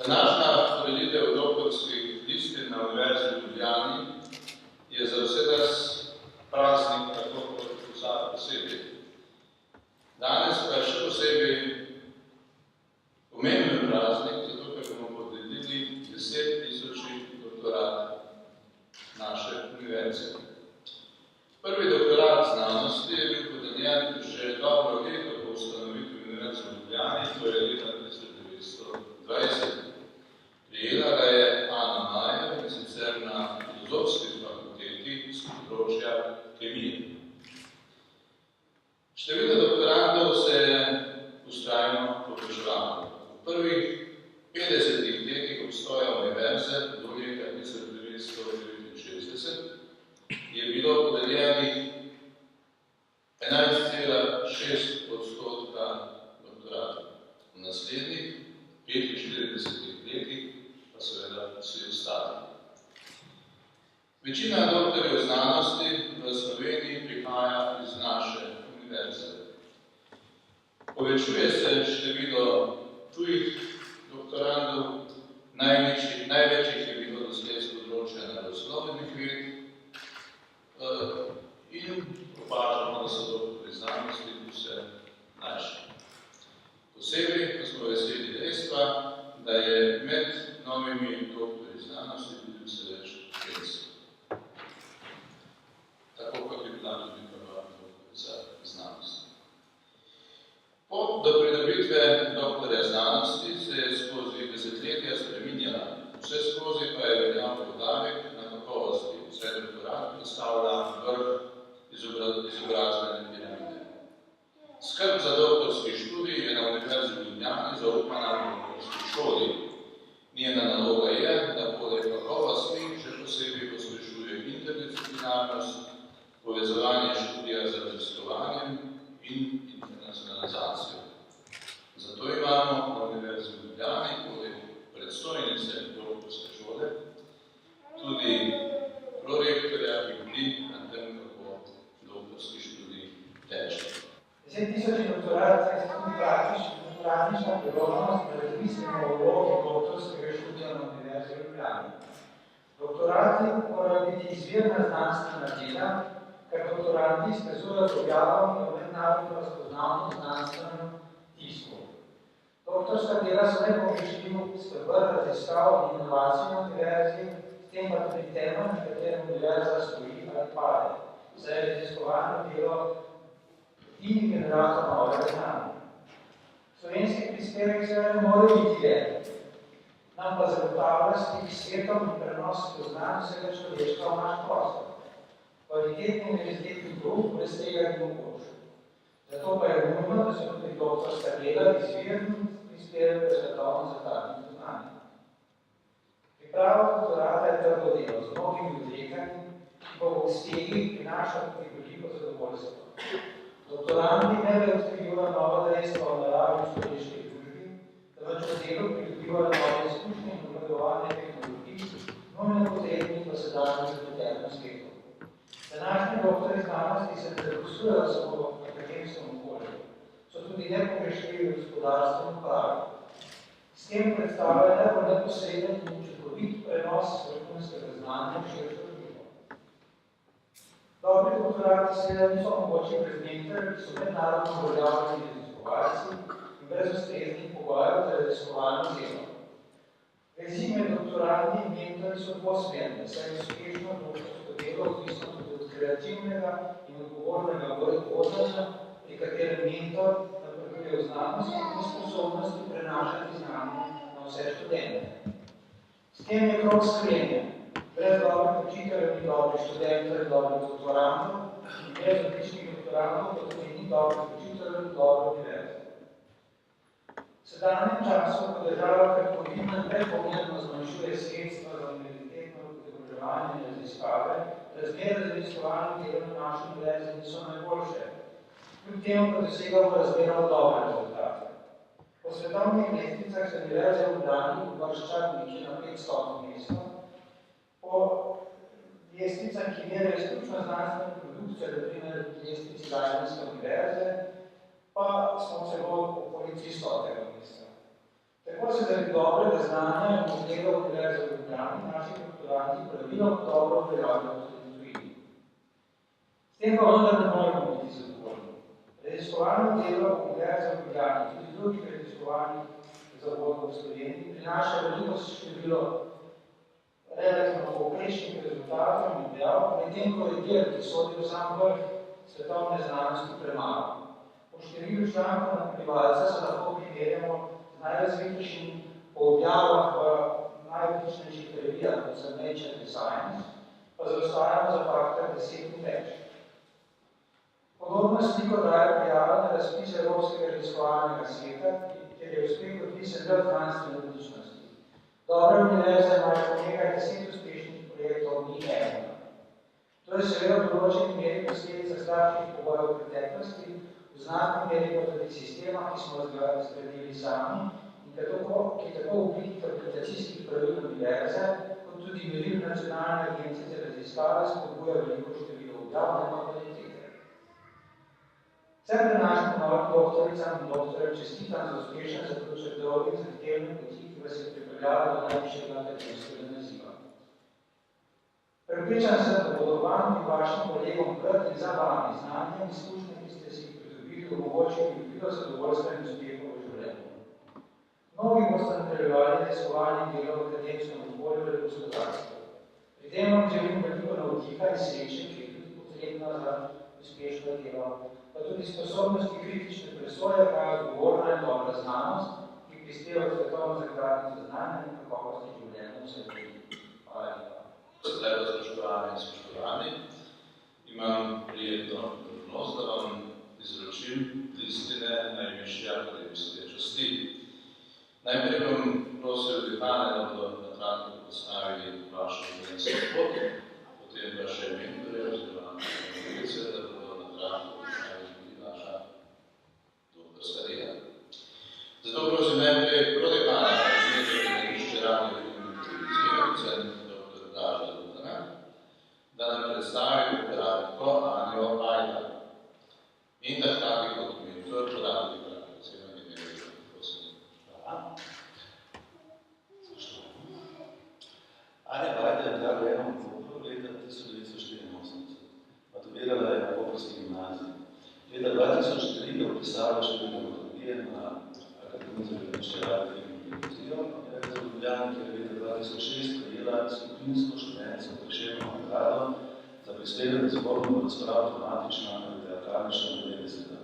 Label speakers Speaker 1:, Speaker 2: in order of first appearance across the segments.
Speaker 1: Današnja podelitev doktorskih listin na Univerzi v Ljubljani je za vse nas praznik, tako kot vsak posebej. Danes pa je še posebej pomemben praznik, zato ker bomo podelili 10.000 doktorat naše univerze. Prvi doktorat znanosti je bil podeljen že dobro leto po ustanovitvi Univerze v Ljubljani, to je leta 1920. Prijela ga je Ana Majer, in sicer na Filozofski fakulteti z področja kemije. Število doktorandov se je vztrajno povečevalo. V prvih 50 letih obstoja univerze do leta 1969 je bilo podeljenih 11,6% doktoratov. V naslednjih 45 letih pa seveda vsi ostali. Večina doktorjev znanosti v Sloveniji prihaja iz naše univerze. Povečuje se število tujih doktorandov, največjih je bilo doslej z področja naravoslovnih ved in opažamo, da so doktorji znanosti vse mlajši. Posebej pa smo veseli dejstva, da je med novimi doktorji znanosti tudi vse več žensk. Tako kot je bila tudi prva doktorica znanosti. Pot do pridobitve doktorja znanosti se je skozi desetletja spreminjala. Vse skozi pa je veljal poudarek na kakovosti. Vse doktorat predstavlja vrh izobrazbene piramide. Skrb za doktorski študij je na Univerzi v Ljubljani zaupana v doktorski šoli. Njena naloga je, da poleg kakovosti še posebej pospešuje interdisciplinarnost, povezovanje študija z raziskovanjem in internacionalizacijo. Zato imamo na Univerzi v Ljubljani poleg predstojnice doktorske šole tudi prorektorja, ki bdi na tem, kako doktorski študij teče.
Speaker 2: 10.000 doktorat je tudi praktična priložnost, da razmislimo o vlogi doktorskega študija na Univerzi v Ljubljani. Doktorati morajo biti izvirna znanstvena dela, kar doktoranti izkazujejo z objavami o mednarodno razpoznavnem znanstvenem tisku. Doktorska dela so nepogrešljiv steber raziskav in inovacij na Univerzi, s tem pa tudi temelj, na katerem Univerza stoji ali pade, saj je raziskovalno delo in generator novega znanja. Slovenski prispevek se ne more biti velik, nam pa zagotavlja stik s svetom in prenos spoznanj vsega človeštva v naš prostor. Kvalitetni univerzitetni druh brez tega ni mogoč. Zato pa je nujno, da se tudi doktorska dela izvirni prispevek v svetovno zatarnih znanj. Priprava doktorata je trdo delo z mnogimi odrekanji, ki pa v uspehih prinaša tudi veliko zadovoljstvo. Doktoranti ne le odkrivajo nova dejstva o naravi v človeški družbi, temveč v delu pridobivajo nove izkušnje in obvladovanje tehnologij, nujno potrebnih v sedanjem zapletenem svetu. Današnji doktorji znanosti se ne zaposlujejo samo v akademskem okolju, so tudi nepogrešljivi v gospodarskem upravi. S tem predstavljajo najbolj neposreden in učinkovit prenos vrhunskega znanja v širšo družbo. Dobri doktorati seveda niso mogoči brez mentorjev, ki so mednarodno uveljavljeni raziskovalci in brez ustreznih pogojev za raziskovalno delo. Vezi med doktoranti in mentorji so dvosmerne, saj je uspešno doktorsko delo odvisno tudi od kreativnega in odgovornega vodenja, pri katerem mentor napreduje v znanosti in sposobnosti prenašati znanje na vse študente. S tem je krog sklenjen. Brez dobrih učiteljev ni dobrih študentov in dobrih doktorantov, in brez odličnih doktorantov pa tudi ni dobrih učiteljev in dobrih univerz. V sedanjem času, ko država prepovedno prepovedno zmanjšuje sredstva za univerzitetno izobraževanje in raziskave, razmere za raziskovalno delo na naši univerzi niso najboljše. Kljub temu pa dosegamo razmerno dobre rezultate. Po svetovnih lestvicah se Univerza v Ljubljani uvršča nekje na 500 mesto. Po lestvicah, ki merijo izključno znanstveno produkcijo, na primer lestvici Ljubljanske univerze, pa smo celo okoli 300. mesta. Tako se zaradi dobrega znanja in vzgleda Univerze v Ljubljani naši doktoranti praviloma dobro uveljavijo v tujini. S tem pa vendar ne moremo biti zadovoljni. Raziskovalno delo Univerze v Ljubljani, tudi drugih raziskovalnih zavodov v Sloveniji, prinaša veliko število relativno povprečnih rezultatov in objav, medtem ko je del, ki sodi v sam vrh svetovne znanosti, premalo. Po številu člankov na prebivalca se lahko primerjamo z najrazvitejšim po objavah v najodličnejših revijah, kot so Nature in Science, pa zaostajamo za faktor 10 in več. Podobno sliko daje prijava na razpis Evropskega raziskovalnega sveta, kjer je uspeh odvisen le od znanstvene odličnosti. Dobre univerze imajo po nekaj 10 uspešnih projektov, ni ena. To je seveda v določeni meri posledica slabših pogojev v preteklosti, v znatni meri pa tudi sistema, ki smo ga zgradili sami in ki tako v obliki interpretacijskih pravil univerze, kot tudi meril Nacionalne agencije za raziskave spodbuja veliko število objav, nema kvalitete. Vsem današnjim novim doktoricam in doktorjem čestitam za uspešen zaključek dolge in zahtevne poti, ki vas je pripeljala do najvišjega akademskega naziva. Prepričan sem, da bodo vam in vašim kolegom pred in za vami znanje in izkušnje, ki ste si jih pridobili, omogočili veliko zadovoljstva in uspehov v življenju. Mnogi boste nadaljevali raziskovalnim delom v akademskem okolju ali gospodarstvu. Pri tem vam želim veliko navdiha in sreče, ki je tudi potrebna za uspešno delo, pa tudi sposobnosti kritične presoje, kaj je odgovorna in dobra znanost, ki prispeva k svetovno zakladnico znanja in kakovosti življenja v svetu. Hvala lepa.
Speaker 1: Lepo spoštovani in spoštovani, imam prijetno priložnost, da vam izročim listine najvišje akademske časti. Najprej bom prosil dekane, da bodo na kratko predstavili vašo akademsko pot, potem pa še mentorje oziroma mentorice, da bodo na kratko predstavili tudi vaša doktorska dela. Zato prosim najprej prodekana Gledališče radio in televizije, dr. Blaža Lutana, da nam predstavi doktorantko Anjo Ajda. In da hkrati kot mentor podati kratko celo nekaj, prosim.
Speaker 3: Hvala. Anja Ajda je bila rojena v Kopru leta 1984. Maturirala je na Koprski gimnaziji. Leta 2003 je vpisala študij dramaturgije na Akademiji za gledališče radio in televizijo Univerze v Ljubljani, kjer je leta 2006 prejela skupinsko študentsko Prešernovo nagrado za prispevek zborno razpravo dramatična ali teatralična televizija.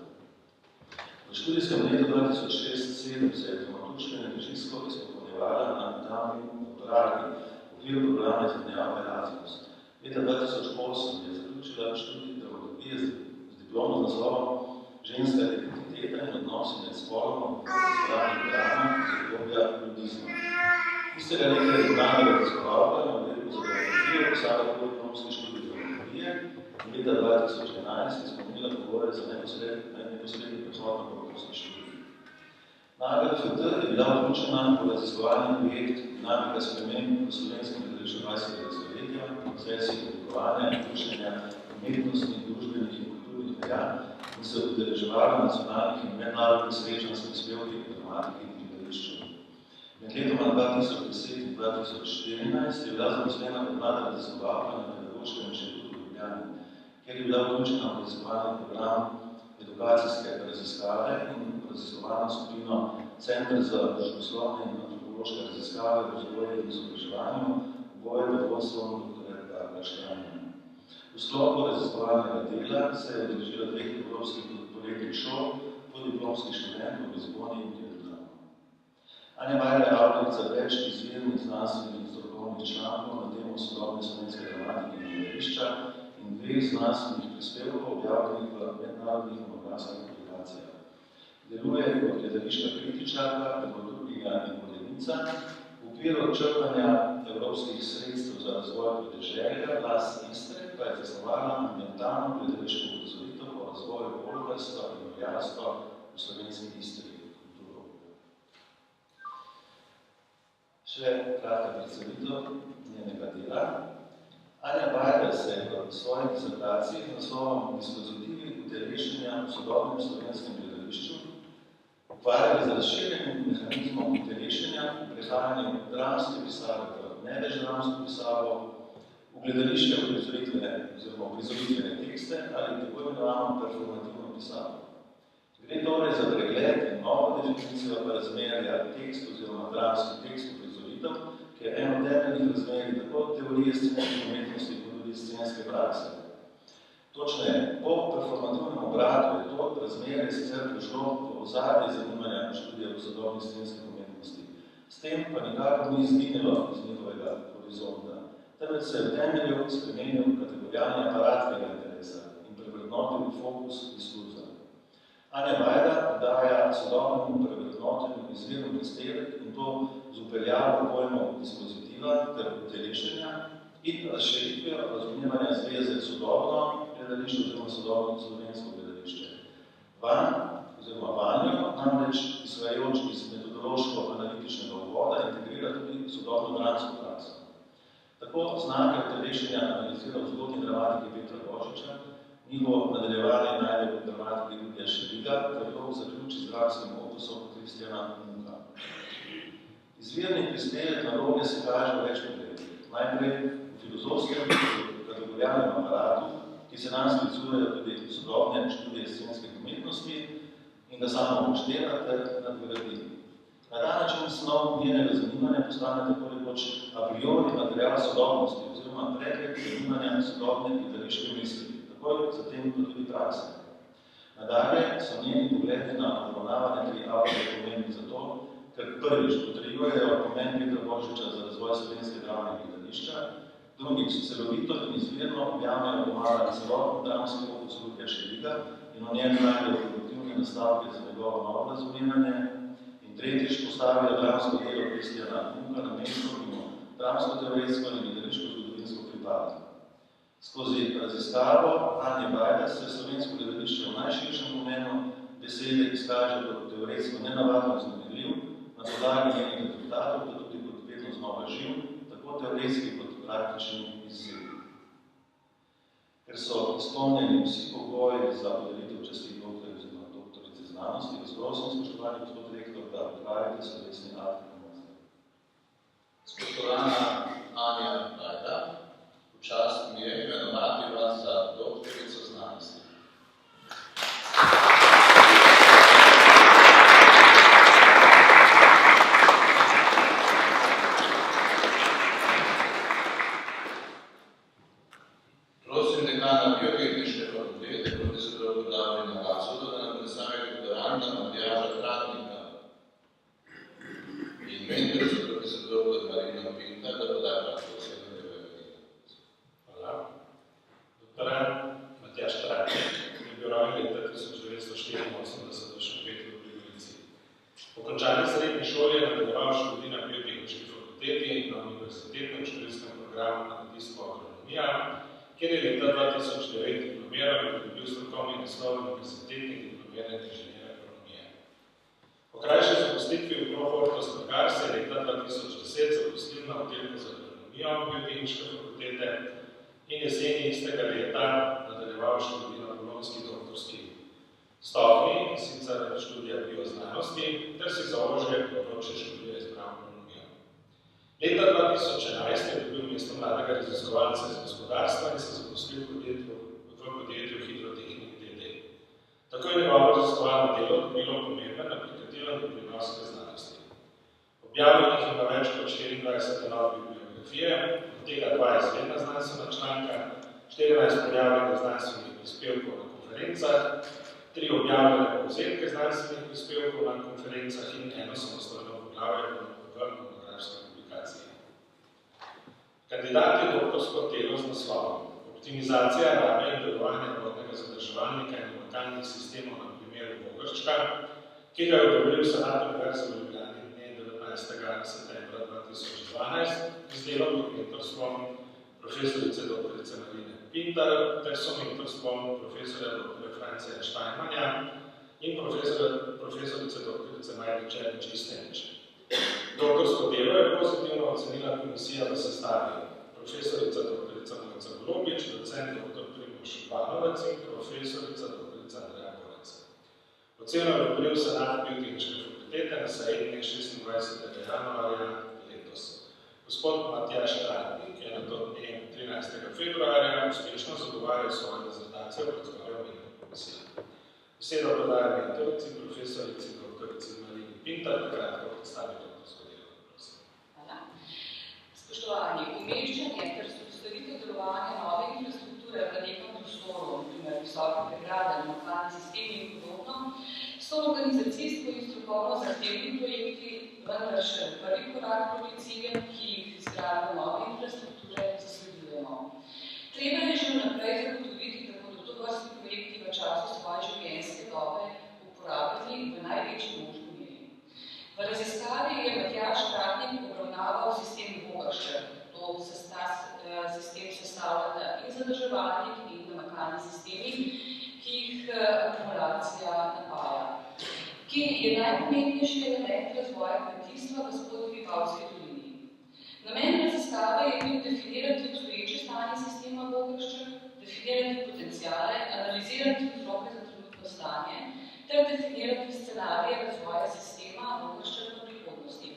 Speaker 3: V študijskem letu 2006-2007 se je dramaturško in režijsko izpopolnjevala na nedavni doktorati v okviru programa izmenjave Erasmus. Leta 2008 je zaključila študij dramaturgije z diplomo z naslovom Ženska identiteta in odnosi med spoloma v razpravnih dramah z obdobja ludizma. Istega leta je izbrana raziskovalka na oddelku za dramaturgijo pisala podiplomski študij dramaturgije in leta 2011 izpolnila pogoje za neposredni prehod na doktorski študij. Na AGFT je bila vključena v raziskovalni projekt Dinamika sprememb v slovenskem gledališču 20. stoletja, procesi oblikovanja in vključenja umetnostnih, družbenih in kulturnih dejanj in se udeleževala nacionalnih in mednarodnih srečanj s prispevki k dramatiki in gledališču. Med letoma 2010 in 2014 je bila zaposlena kot mlada raziskovalka na Pedagoškem inštitutu v Ljubljani, kjer je bila vključena v raziskovalni program edukacijske raziskave in raziskovalno skupino Center za družboslovne in antropološke raziskave v vzgoji in izobraževanju oboje pod vodstvom dr. Darka Štranja. V sklopu raziskovalnega dela se je udeležila 2 evropskih poletnih šol, podiplomskih študentov v Lizboni in Rotterdamo. Anja Ajda je avtorica več izvirnih znanstvenih in strokovnih člankov na temo sodobne slovenske dramatike in gledališča in 2 znanstvenih prispevkov objavljenih v mednarodnih monografskih publikacijah. Deluje kot gledališka kritičarka, dramaturginja in urednica. V okviru črpanja evropskih sredstev za razvoj podeželja Glas Istre pa je zasnovala ambientalno gledališko upozoritev o razvoju folklorstva in orjalstva v slovenski Istri in kulturo. Še kratka predstavitev njenega dela. Anja Ajda se je v svojih disertaciji z naslovom Dispozitivi utelešenja v sodobnem slovenskem gledališču ukvarjali z razširjenim mehanizmom utelešenja, prehajanjem dramske pisave v neveč dramsko pisavo, v gledališke uprizoritvene tekste ali tako imenovano performativno pisavo. Gre torej za pregled in novo definicijo razmerja tekst oziroma dramski tekst uprizoritev, ki je eno temeljnih razmerij tako teorije scenske umetnosti kot tudi scenske prakse. Točneje, po performativnem obratu je to razmerje sicer prišlo v ozadje zanimanja študija v sodobnih scenskih umetnosti. S tem pa nikakor ni izginilo iz njihovega horizonta, temveč se je v temelju spremenil kategorijalni aparatnega interesa in prevrednotil fokus diskurza. Anja Vajda daja sodobnemu prevrednotenju izvirno prispevek in to z upeljavo pojmov dispozitiva ter utelešenja in razširitvijo razumevanja zveze sodobno gledališče oziroma sodobno slovensko gledališče. Vanjo namreč izhajajoč iz metodološko-analitičnega uvoda integrira tudi sodobno dramsko prakso. Tako znake utelešenja analizira v zgodnji dramatiki Petra Božiča, njihovo nadaljevanje najde v dramatiki Judija Šeliga, ter to zaključi z dramskim opusom Kristjana Munka. Izvirni prispevek naloge se kaže v več pogledih. Najprej v filozofskem kategorijalnem aparatu, ki se nam sklicujejo tudi sodobne študije scenske umetnosti in ga samo upošteva ter nadgradi. Na ta način snov njenega zanimanja postane tako rekoč a priori material sodobnosti oziroma pregled zanimanja sodobne gledališke misli, takoj zatem pa tudi prakse. Nadalje so njeni pogledi na obravnavanje tri avtorje pomembni zato, ker prvič potrjujejo pomen Petra Božiča za razvoj slovenske dramne gledališča, drugič celovito in izvirno objavljajo pomala celotno dramskega opusa Judija Šeliga in o njem najdejo produktivne nastavke za njegovo novo razumevanje, in tretjič postavijo dramsko delo Kristjana Munka na mesto, ki mu dramsko-teoretsko in gledališko-zgodovinsko pripada. Skozi raziskavo Anje Vajda se slovensko gledališče v najširšem pomenu besede izkaže kot teoretsko nenavadno vznemirljiv, na podlagi njenih rezultatov, pa tudi kot vedno znova živ, tako teoretski kot praktični izziv. Ker so izpolnjeni vsi pogoji za podelitev časti doktorja oziroma doktorice znanosti, vas prosim, spoštovani gospod rektor, da odpravite slovesni akt.
Speaker 1: Spoštovana Anja Vajda, v čast mi je imenovati vas za doktorico znanosti. Prosim dekana biotehniške fakultete, profesora Damjana Gasoda, da nam predstavi doktoranda Matjaža Tratnika in mentorico profesor dr. Marino Pintar, da poda kratko osebno biografije.
Speaker 4: Hvala. Doktorand Matjaž Tratnik je bil rojen leta 1984 v Šempetru pri Gorici. Po končani srednji šoli je nadaljeval študij na biotehniški fakulteti in na univerzitetnem študijskem programu kmetijsko agronomija, kjer je leta 2009 diplomiral in pridobil strokovni naslov univerzitetni diplomirani inženir agronomije. Po krajši zaposlitvi v Proforto Strgar se je leta 2010 zaposlil na oddelku za agronomijo biotehniške fakultete in jeseni istega leta nadaljeval študij na bolonjski doktorski stopnji, in sicer študija bioznanosti, ter si za ožje področje študija izbral agronomijo. Leta 2011 je dobil mesto mladega raziskovalca iz gospodarstva in se zaposlil v podjetju Hidrotehnik d.d. Tako je njegovo raziskovalno delo dobilo pomemben aplikativen doprinos k znanosti. Objavljenih ima več kot 24 nove bibliografije, od tega 2 izredna znanstvena članka, 14 objavljenih znanstvenih prispevkov na konferencah, 3 objavljene povzetke znanstvenih prispevkov na konferencah in 1 samostojno poglavje v monografski publikaciji. Kandidat je doktorsko delo z naslovom Optimizacija rabe in delovanja vodnega zadrževalnika in lokalnih sistemov na primeru Vogrščka, ki ga je odobril Senat Univerze v Ljubljani dne 19. septembra 2012 z delom pod mentorstvom profesorice dr. Marine Pintar ter somentorstvom profesorja dr. Francija Štajmanja in profesorice dr. Majde Černič-Istenič. Doktorsko delo je pozitivno ocenila komisija v sestavi profesorica dr. Mojca Golobič, docent dr. Primož Banovec in profesorica dr. Andreja Borec. Oceno je odobril senat Biotehniške fakultete na seji dne 26. januarja letos. Gospod Matjaž Tratnik je nato dne 13. februarja uspešno zagovarjal svojo dizertacijo pred svojo omenjeno komisijo. Besedo predaja mentorici, profesorici, doktorici Marini Pintar, da kratko predstavi doktorsko delo.
Speaker 5: Hvala. Spoštovani, umeščanje ter vzpostavitev delovanja nove infrastrukture v nekem prostoru, naprimer visoke pregrade, lokalni sistemi in podobno, so organizacijsko in strokovno zahtevni projekti, vendar še prvi korak proti ciljem, ki jih izgradnjo nove infrastrukture zasledujemo. Treba je že vnaprej zagotoviti, da bodo tovrstni projekti v času svoje življenjske dobe uporabljeni v največji možni meri. V raziskavi je Matjaž Tratnik obravnaval sistem Vogršček, to sistem sestavljanja in zadrževalnih in namakalnih sistemih, ki jih akumulacija napaja, ki je najpomembnejši element razvoja kmetijstva v Spodnjevipavski dolini. Namen raziskave je bil definirati obstoječe stanje sistema Vogršček, definirati potenciale, analizirati vzroke za trenutno stanje ter definirati scenarije razvoja sistema Vogršček v prihodnosti.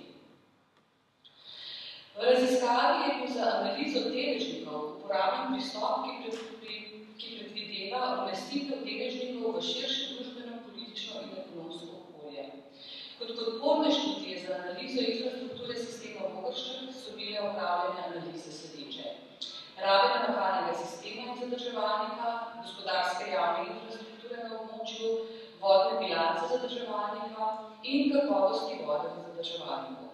Speaker 5: V raziskavi je bil za analizo deležnikov uporabljen pristop, ki predvideva umestitev deležnikov v širše družbeno, politično in ekonomsko okolje. Kot podporne študije za analizo infrastrukture sistema Vogršček so bile opravljene analize sledeče: rabe namakalnega sistema in zadrževalnika, gospodarske javne infrastrukture na območju, vodne bilance zadrževalnika in kakovosti vode v zadrževalniku.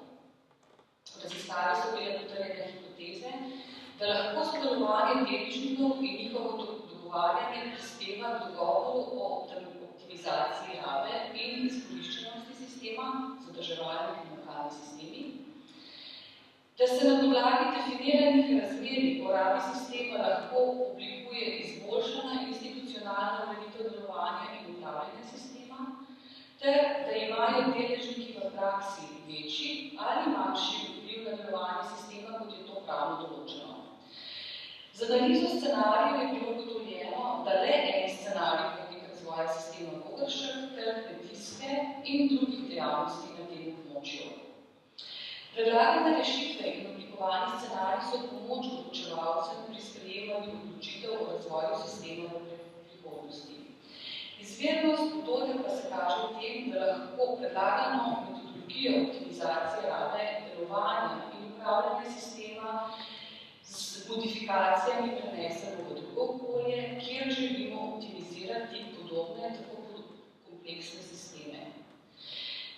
Speaker 5: V raziskavi so bile potrjene hipoteze, da lahko sodelovanje deležnikov in njihovo dogovarjanje prispeva k dogovoru o optimizaciji rabe in izkoriščenosti sistema, zadrževalnih in namakalnih sistemih, da se na podlagi definiranih razmerij po rabi sistema lahko oblikuje izboljšana institucionalna ureditev delovanja in upravljanja sistema, ter da imajo deležniki v praksi večji ali manjši vpliv na delovanje sistema, kot je to pravno določeno. Z analizo scenarijev je bilo ugotovljeno, da le en scenarij vodi k razvoju sistema Vogršček ter kmetijske in drugih dejavnosti na tem območju. Predlagane rešitve in oblikovani scenariji so pomoč odločevalcem pri sprejemanju odločitev o razvoju sistema v prihodnosti. Izvirnost metode pa se kaže v tem, da lahko predlagano metodologijo optimizacije rabe, delovanja in upravljanja sistema z modifikacijami prenesemo v drugo okolje, kjer želimo optimizirati podobne, tako kompleksne sisteme.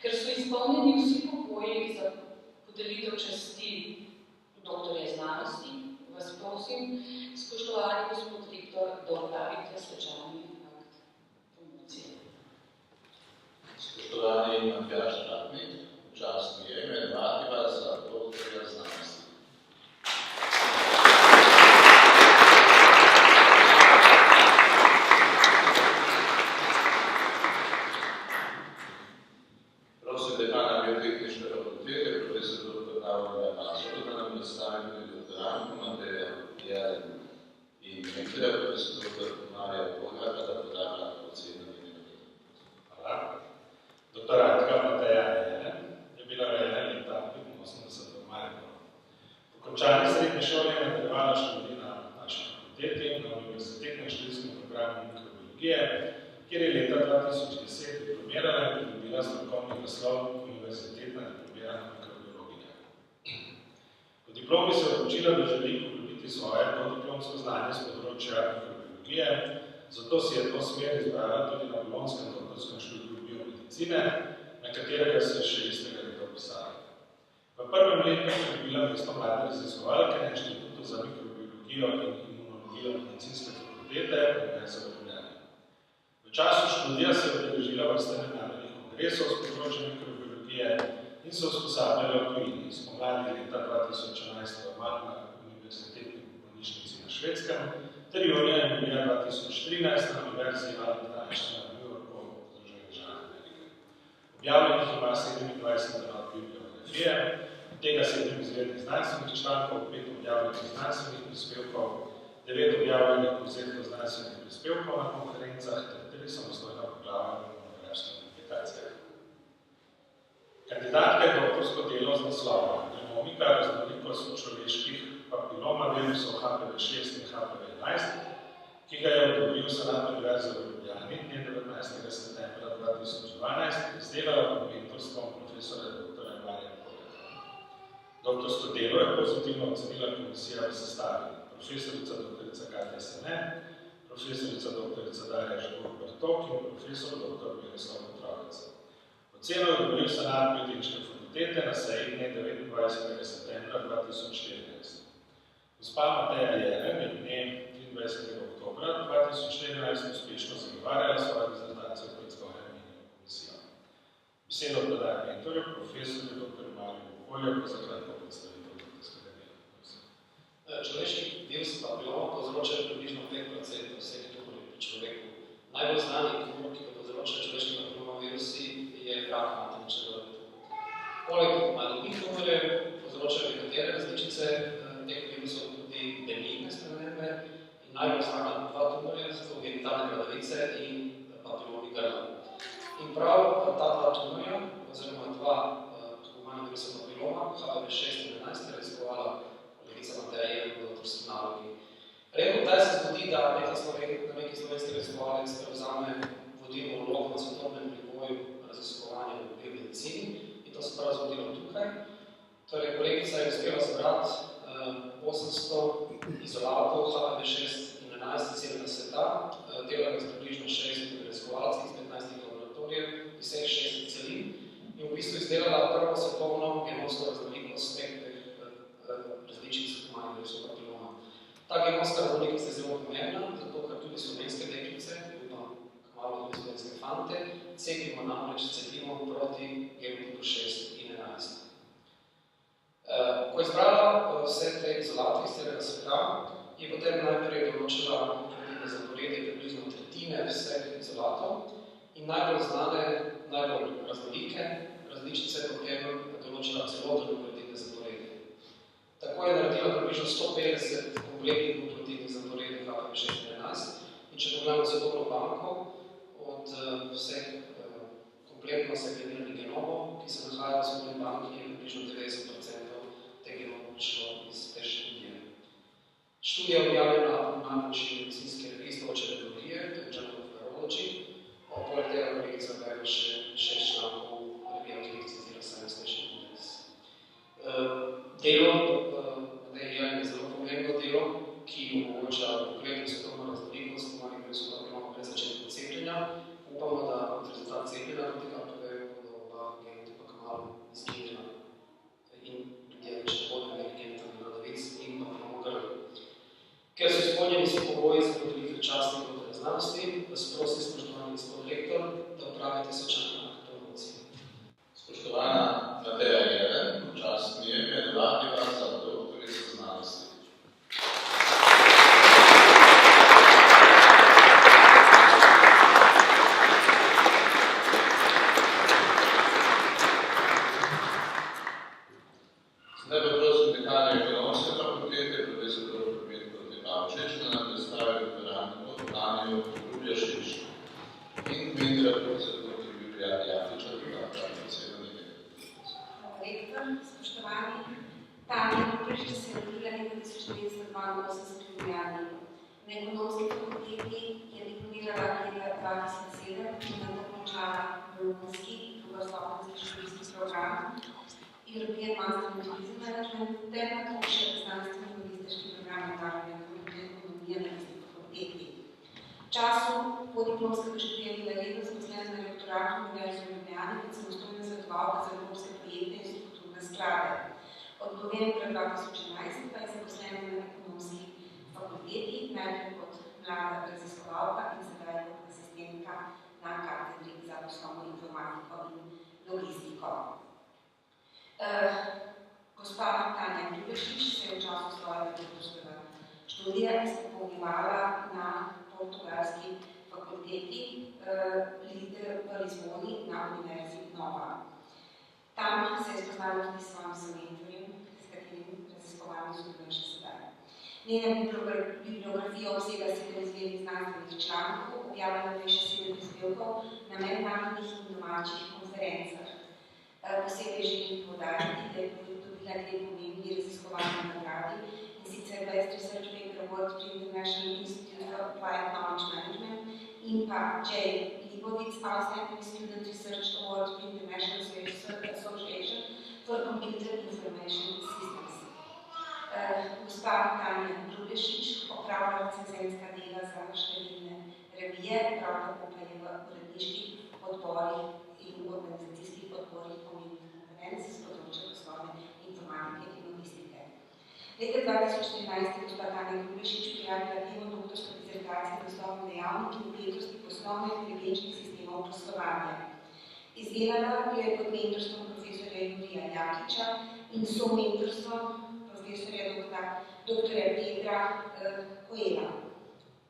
Speaker 5: Ker so izpolnjeni vsi pogoji za podelitev časti doktorja znanosti, vas prosim, spoštovani gospod rektor, da opravite svečani akt promocije.
Speaker 1: Spoštovani Matjaž Tratnik, čast mi je imenovati vas za doktorja znanosti. Prosim dekana Biotehniške fakultete, profesor dr. Davorja Mazur, da nam predstavi tudi doktoranko Mateja Jelen in nekaj profesor dr. Marija Bogata, da poda kratko oceno njenega dela.
Speaker 4: Hvala. Doktorantka Mateja Jelen je bila rojena leta 1985 v Mariboru. Po končani srednji šoli je nadaljevala študij na naši fakulteti na univerzitetnem študijskem programu mikrobiologije, kjer je leta 2010 diplomirala in pridobila strokovni naslov univerzitetna diplomirana mikrobiologinja. Po diplomi se je odločila, da želi poglobiti svoje podiplomsko znanje z področja mikrobiologije, zato si je to smer izbrala tudi na bolonjskem doktorskem študiju biomedicine, na katerega se še istega leta vpisala. V prvem letu je dobila mesto mlade raziskovalke na Inštitutu za mikrobiologijo in imunologijo medicinske fakultete Univerze v Ljubljani. V času študija se je udeležila vrste mednarodnih kongresov s področja mikrobiologije in se usposabljala v tujini. Spomladi leta 2011 v na univerzitetni bolnišnici na Švedskem ter junija in julija 2013 na Univerzi Albert Einstein v New Yorku v Združenih državah Amerike. Objavljenih ima 27 delov bibliografije, od tega 7 izvednih znanstvenih člankov, 5 objavljenih znanstvenih prispevkov, 9 objavljenih povzetkov znanstvenih prispevkov na konferencah ter 3 samostojna poglavja v monografskem kvalifikacijah. Kandidatka je doktorsko delo z naslovom Genomika raznolikost človeških papilomavirusov HPV6 in HPV11, ki ga je odobril Senat Univerze v Ljubljani dne 19. septembra 2012, izdelala pod mentorstvom profesora dr. Marija Poljaka. Doktorsko delo je pozitivno ocenila komisija v sestavi profesorica dr. Katja Sene, profesorica dr. Darja Žagur-Bartok in profesor dr. Miroslav Otrohec. Oceno je odobril Senat Biotehniške fakultete na seji dne 29. septembra 2014. Gospa Mateja Jelen je dne 23. oktobra 2014 uspešno zagovarjala svojo dizertacijo pred zgornjo komisijo. Besedo predaja mentorju, profesorju dr. Mariju Poljaku za kratko predstavitev doktorskega dela.
Speaker 6: Človeški virus papiloma povzročajo približno 5% vseh tumorjev pri človeku. Najbolj znani tumor, ki ga povzročajo človeški papiloma virusi, je rak materničnega vrtu. Poleg malignih tumorjev povzročajo nekatere različice teh virusov tudi benigne spremembe in najbolj znana dva tumorja, so genitalne bradavice in papilomi grla. In prav ta dva tumorja, oziroma dva humana virusa papiloma, HPV6 in 11, je raziskovala kolegica Mateja Jelen v doktorski nalogi. Redko kdaj se zgodi, da neki slovenski raziskovalec prevzame vodilno vlogo na svetovnem nivoju raziskovanja v biomedicini in to se prav zgodilo tukaj. Torej, kolegica je uspela zbrati 800 izolatov HPV6 in 11 iz celega sveta, delala z približno 60 raziskovalci iz 15 laboratorijev iz vseh 6 celin in v bistvu izdelala prvo svetovno genomsko raznolikost teh različic humanih virusov papiloma. Ta genomska raznolikost je zelo pomembna, zato ker tudi slovenske deklice, upam kmalu tudi slovenske fante, cepimo namreč cepimo proti genotipu 6 in 11. Ko je izbrala vse te izolate iz celega sveta, je potem najprej določila zaporedje približno tretjine vseh izolatov in najbolj znane, najbolj raznolike različice potem določila celoten nukleotidne zaporedje. Tako je naredila približno 150 kompletnih nukleotidnih zaporedij HPV6 in 11 in če pogledamo svetovno banko od vseh kompletno sekveniranih genomov, ki se nahajajo v svetovni banki, je približno 90% teh genomov prišlo iz te študije. Študija je objavljena v najboljši medicinski registr očeredologije, to je Journal of Virology. Poleg tega kolegica objavila še 6 člankov v revijah, ki jih citira Science Nation Index. Delo je zelo pomembno delo, ki omogoča konkretno svetovno raznolikost humanih virusov papiloma pred začetkom cepljenja. Upamo, da kot rezultat cepljenja proti HPV bodo oba genotipa kmalu izginila in ljudje več ne bodo imeli genitalnih bradavic in papiloma grl. Ker so izpolnjeni vsi pogoji za podelitve častnih doktorjev znanosti, vas prosim, spoštovani gospod rektor, da opravite svečanek promocije.
Speaker 1: Spoštovana Mateja Jelen, čast mi je imenovati vas za doktorico znanosti. Zdaj pa prosim dekana Ekonomske fakultete, profesor dr. Metko Tepavčič, da nam predstavi doktorantko Anjo Ljubljašič in mentora profesor dr. Julija Jafliča, da nam pravi besedo nekaj.
Speaker 7: Rektor, spoštovani, Tanja Ljubljašič se je rodila leta 1982 v Ljubljani. Na Ekonomski fakulteti je diplomirala leta 2007 in nato končala bolonjski drugostopenjski študijski program European Master in Tourism Management ter nato še znanstveno-magisterski program mednarodne ekonomije na isti fakulteti. V času podiplomskega študija bila redno zaposlena na rektoratu Univerze v Ljubljani kot samostojna svetovalka za evropske projekte in strukturne sklade. Od novembra 2011 pa je zaposlena na Ekonomski fakulteti, najprej kot mlada raziskovalka in sedaj kot asistentka na katedri za poslovno informatiko in logistiko. Gospa Tanja Ljubljašič se je v času svojega doktorskega študija izpopolnjevala na portugalski fakulteti v Lizboni na Univerzi Nova. Tam se je spoznala tudi s svojim somentorjem, s katerim raziskovalno sodeluje še sedaj. Njena bibliografija obsega 7 izvirnih znanstvenih člankov, objavljena je še 7 prispevkov na mednarodnih in domačih konferencah. Posebej želim poudariti, da je dobila 2 pomembni raziskovalni nagradi, in sicer Best Research Paper Award pri International Institute for Applied Knowledge Management in pa J. Leibovitz Outstanding Student Research Award pri International Association for Computer Information Systems. Gospa Tanja Grubešič opravlja recenzentska dela za številne revije, prav tako pa je v uredniških odborih in organizacijskih odborih pomembnih konferenc z področja poslovne informatike in logistike. Leta 2014 je gospa Tanja Grubešič prijavila temo doktorske disertacije z naslovom Dejavniki vpetosti poslovno-inteligenčnih sistemov poslovanja. Izdelala jo je pod mentorstvom profesorja Jurija Jakiča in somentorstvom profesorja dr. Petra Koela,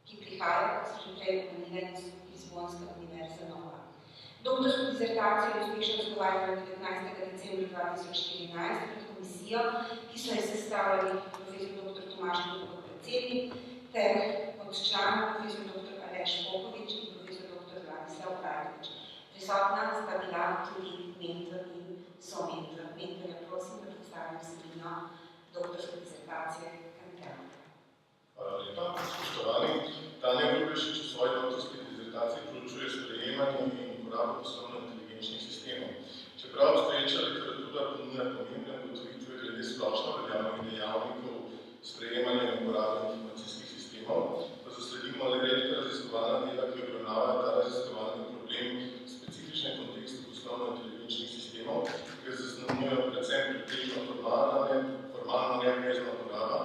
Speaker 7: ki prihaja, kot sem že prej omenila, iz Lizbonske univerze Nova. Doktorsko disertacijo je uspešno zagovarjala 19. decembra 2014 pred komisijo, ki so jo sestavljali profesor dr. Tomaž Luk kot predsednik, ter od članov profesor dr. Aleš Popovič in profesor dr. Vladislav Rajkovič. Prisotna sta bila tudi mentor in somentor. Mentorja prosim, da predstavim vsebino doktorske disertacije kandidata.
Speaker 8: Hvala lepa, spoštovani. Tanja Grubešič v svoji doktorski disertaciji proučuje sprejemanje in uporabo poslovno-inteligenčnih sistemov. Čeprav obstoječa literatura ponuja pomembne ugotovitve glede splošno veljavnih dejavnikov sprejemanja in uporabe informacijskih sistemov, pa zasledimo le redka raziskovalna dela, ki obravnavajo ta raziskovalni problem v specifičnem kontekstu poslovno-inteligenčnih sistemov, ker zaznamujejo predvsem pretežno formalna neobvezna uporaba,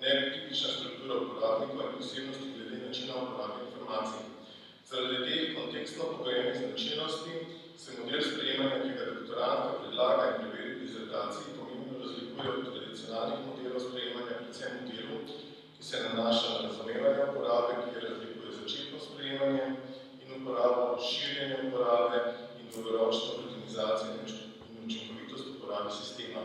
Speaker 8: netipična struktura uporabnikov in posebnosti glede načina uporabe informacij. Zaradi teh kontekstno pogojenih značilnosti se model sprejemanja, ki ga doktorantka predlaga in preveri v dizertaciji, pomembno razlikuje od tradicionalnih modelov sprejemanja, predvsem modelu, ki se nanaša na razumevanje uporabe, ki razlikuje začetno sprejemanje in uporabo, širjenje uporabe in dolgoročno rutinizacijo in učinkovitost uporabe sistema.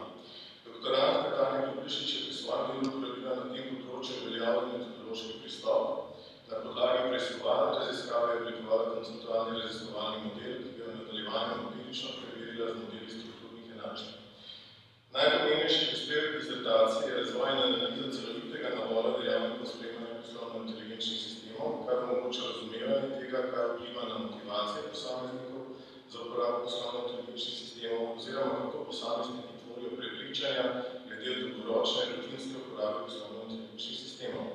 Speaker 8: Doktorantka Tanja Grubešič je pri svojem delu uporabila na tem področju veljavni metodološki pristop. Na podlagi preiskovalne raziskave je oblikovala konceptualni raziskovalni model, ki ga je v nadaljevanju empirično preverila z modeli strukturnih enačb. Najpomembnejši prispevek disertacije je razvojna analiza celovitega nabora dejavnikov sprejemanja poslovno-inteligenčnih sistemov, kar omogoča razumevanje tega, kaj vpliva na motivacije posameznikov za uporabo poslovno-inteligenčnih sistemov oziroma kako posamezniki tvorijo prepričanja glede dolgoročne rutinske uporabe poslovno-inteligenčnih sistemov.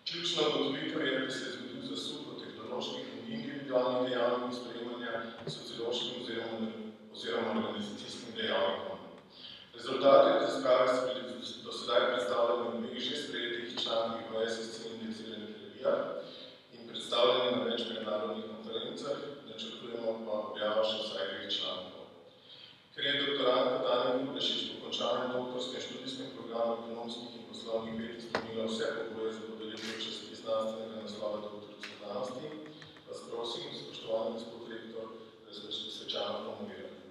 Speaker 8: Ključna ugotovitev je, da se je zgodil zasuk v tehnoloških in individualnih dejavnikih sprejemanja sociološkim oziroma organizacijskim dejavnikom. Rezultati raziskave so bili do sedaj predstavljeni v dveh že sprejetih člankih v SSC indiciranih revijah in predstavljeni na več mednarodnih konferencah, načrtujemo pa objavo še vsaj 2 člankov. Ker je doktorantka Tanja Grubešič po končanem doktorskem študijskem programu ekonomskih in poslovnih ved izpolnila vse pogoje za podelitev časti znanstvenega naslova doktorice znanosti, vas prosim, spoštovani gospod rektor, da se svečano promovirate.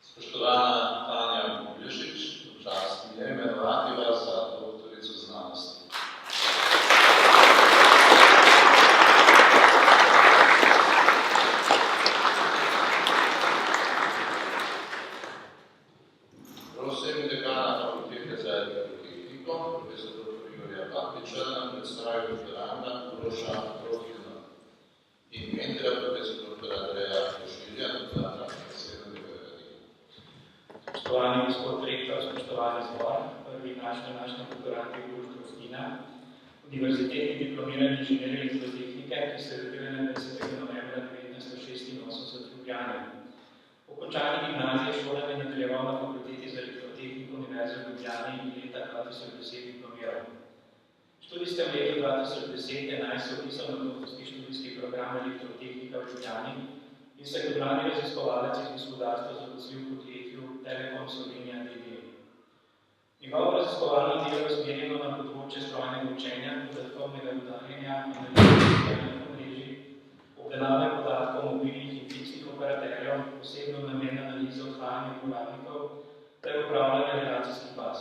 Speaker 1: Spoštovana Tanja Grubešič, čast mi je imenovati vas za doktorico znanosti. Prosim dekana Fakultete za elektrotehniko, profesor dr. Igorja Papiča, da nam predstavi doktoranda Uroša Profilna in mentorja profesor dr. Andreja Košilja, doktoranda sedmega dela.
Speaker 9: Spoštovani gospod rektor, spoštovani zbor, prvi naš doktorant je Uroš Profilna, univerzitetni diplomirani inženir elektrotehnike, ki se je rodil 21. novembra 1986 v Ljubljani. Po končani gimnaziji šolanje nadaljeval na Fakulteti za elektrotehniko Univerze v Ljubljani in leta 2010 diplomiral. V študijskem letu 2010 je se vpisal na doktorski študijski program elektrotehnika v Ljubljani in se kot mladi raziskovalec iz gospodarstva zaposlil v podjetju Telekom Slovenija d.d. Njegovo raziskovalno delo je usmerjeno na področje strojnega učenja, podatkovnega rudarjenja, analize omrežij, obdelave podatkov mobilnih in fiksnih operaterjev, posebno namen analize odhajanja uporabnikov ter upravljanja relacijskih baz.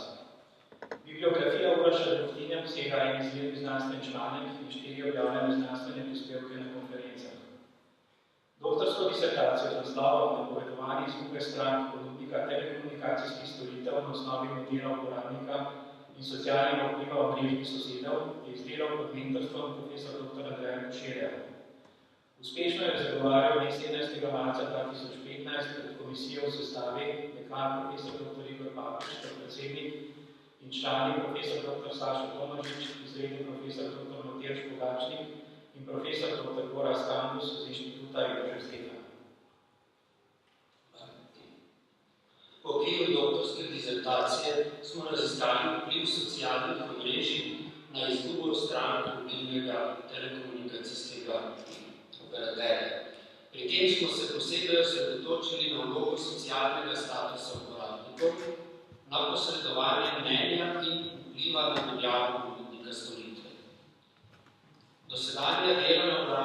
Speaker 9: Bibliografija Uroša vaša drobtinja obsega en izvedbi znanstven članek in 4 objavljene znanstvene prispevke na konferencah. Doktorsko disertacijo z naslovom Napovedovanje izgube strank ponudnika telekomunikacijskih storitev na osnovi modela uporabnika in socialnega vpliva omrežnih sosedov je izdelal pod mentorstvom profesor dr. Andreja Koširja. Uspešno je zagovarjal dne 17. marca 2015 pred komisijo v sestavi dekan profesor dr. Igor Papič, predsednik in člani profesor dr. Sašo Tomažič, izredni profesor dr. Matevž Pogačnik in profesor dr. Gorazd Kandus z Inštituta Jožef Stefan.
Speaker 10: V okviru doktorske disertacije smo raziskali vpliv socialnih omrežij na izgubo strank mobilnega telekomunikacijskega operaterja. Pri tem smo se posebej osredotočili na vlogo socialnega statusa uporabnikov, na posredovanje mnenja in vpliva na menjavo ponudnika storitve. Dosedanja dela na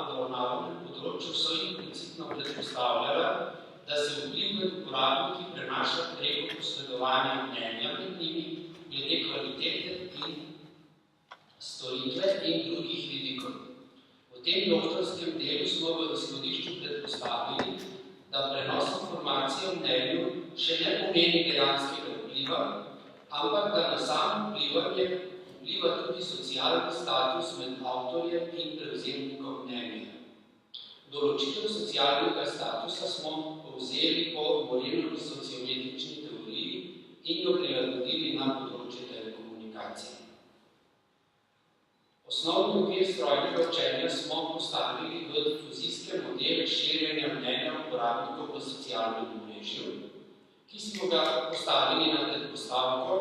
Speaker 10: obravnavanem področju so implicitno predpostavljala, da se vpliv med uporabniki prenaša preko posredovanja mnenja med njimi glede kvalitete in storitve in drugih vidikov. V tem doktorskem delu smo v izhodišču predpostavili, da prenos informacije o mnenju še ne pomeni dejanskega vpliva, ampak da na samo vplivanje vpliva tudi socialni status med avtorjem in prevzemnikom mnenja. Določitev socialnega statusa smo povzeli po Morenovi sociometrični teoriji in jo prilagodili na področje telekomunikacije. Osnovni okvir strojnega učenja smo postavili v difuzijske modele širjenja mnenja uporabnikov v socialnem omrežju, ki smo ga postavili na predpostavko,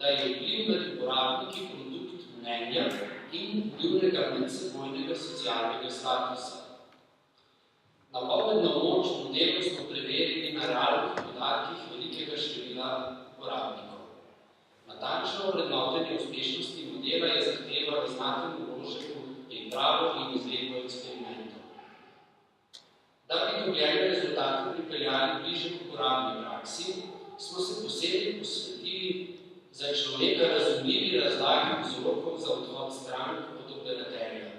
Speaker 10: da je vpliv med uporabniki produkt mnenja in njunega medsebojnega socialnega statusa. Napovedno moč modelov smo preverili na realnih podatkih velikega števila uporabnikov. Natančno vrednotenje uspešnosti modela je zahtevalo znaten vložek v pripravo in izvedbo eksperimentov. Da bi dobljene rezultate pripeljali bliže k uporabni praksi, smo se posebej posvetili za človeka razumljivi razlagi vzrokov za odhod strank od operaterja.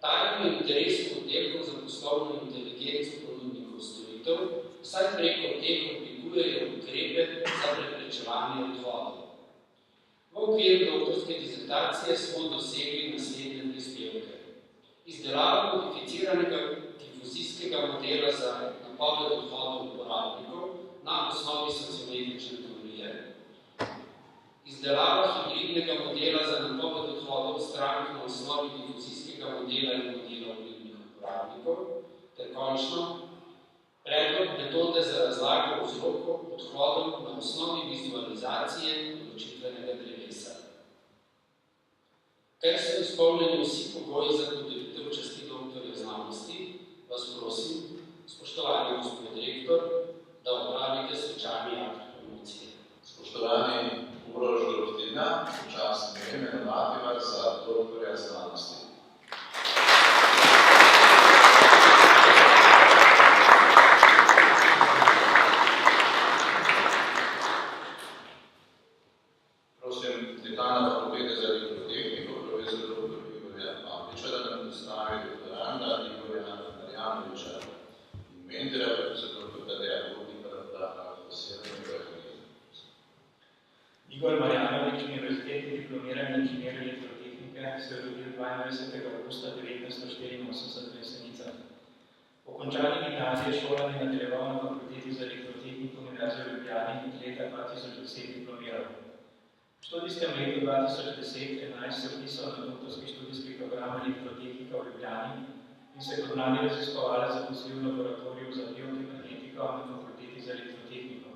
Speaker 10: Ta je v interesu oddelkov za poslovno inteligenco ponudnikov storitev, saj preko teh oblikujejo ukrepe za preprečevanje odhodov. V okviru doktorske disertacije smo dosegli naslednje prispevke. Izdelava modificiranega difuzijskega modela za napoved odhodov uporabnikov na osnovi sociometrične teorije. Izdelava hibridnega modela za napoved odhodov strank na osnovi difuzijskega modela in modela vplivnih uporabnikov, ter končno predlog metode za razlago vzrokov odhodov na osnovi vizualizacije odločitvenega drevesa. Ker so izpolnjeni vsi pogoji za podelitev časti doktorja znanosti, vas prosim, spoštovani gospod direktor, da opravite svečani akt promocije.
Speaker 1: Spoštovani Uroš Drobtina, čast mi je imenovati vas za doktorja znanosti. Prosim dekana Fakultete za elektrotehniko, profesor dr. Igorja Papiča, da nam predstavi doktoranda Igorja Marjanoviča in mentorja profesor dr. Tadeja Vodnika, da posebej prehodnje.
Speaker 9: Igor Marjanovič, univerzitetni diplomirani inženir elektrotehnike, se je rodil 22. augusta 1984 v Jesenicah. Po končani gimnazije šolanje nadaljeval na Fakulteti za elektrotehniko Univerze v Ljubljani in leta 2010 diplomiral. V študijskem letu 2010-11 se vpisal na doktorski študijski program elektrotehnika v Ljubljani in se kot mladi raziskovalec zaposlil v laboratoriju za biokibernetiko na Fakulteti za elektrotehniko.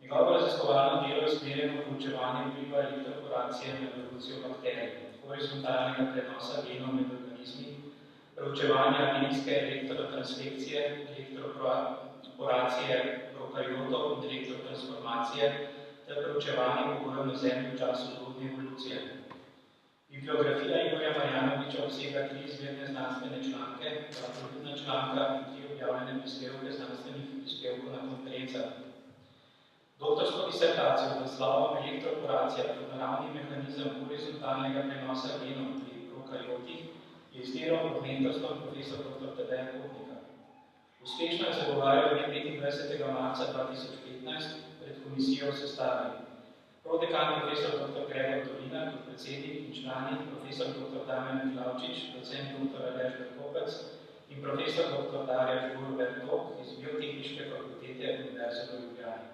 Speaker 9: Njegovo raziskovalno delo je usmerjeno v proučevanje vpliva elektroporacije na evolucijo bakterij, horizontalnega prenosa genov med organizmi, proučevanja genske elektrotransfekcije, elektroporacije prokariotov in elektrotransformacije ter proučevanje pogojev na Zemlji v času zgodnje evolucije. Bibliografija Igorja Marjanoviča obsega 3 izvirne znanstvene članke, 2 produktna članka in 3 objavljene prispevke znanstvenih prispevkov na konferencah. Doktorsko disertacijo z naslovom Elektroporacija kot naravni mehanizem horizontalnega prenosa genov pri prokariotih je izdelal pod mentorstvom profesor dr. Tadeja Kotnika. Uspešno je zagovarjal 25. marca 2015 pred komisijo v sestavi. Prodekan profesor dr. Gregor Dolina kot predsednik in člani profesor dr. Damjan Milavčič, docent dr. Aleš Berkopec in profesor dr. Darja Žbur-Bertok iz Biotehniške fakultete Univerze v Ljubljani.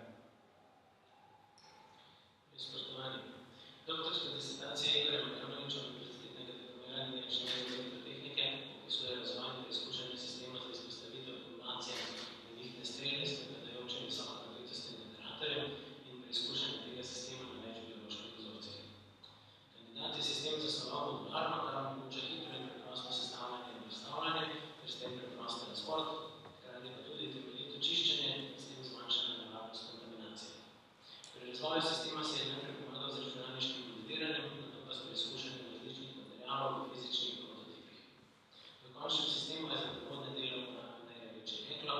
Speaker 10: Spoštovani, doktorska disertacija Igorja Makaroniča Univerzitetnega diplomiranja inženirja elektrotehnike opisuje razvoj in preizkušanje sistema za izpostavitev informacije nevihte strele s pripadajočim visokonapetostnim generatorjem in preizkušanje tega sistema na več bioloških vzorcih. Kandidat je sistem zasnoval modularno, kar omogoča hitro in preprosto sestavljanje in predstavljanje, ter s tem preprost transport, hkrati pa tudi temeljito čiščenje in s tem zmanjšanje nevarnost kontaminacije. Pri razvoju sistema se je najprej pomagal z računalniškim modeliranjem, nato pa s preizkušanjem različnih materialov v fizičnih prototipih. V končnem sistemu je za prevodne dele uporabil največje jeklo,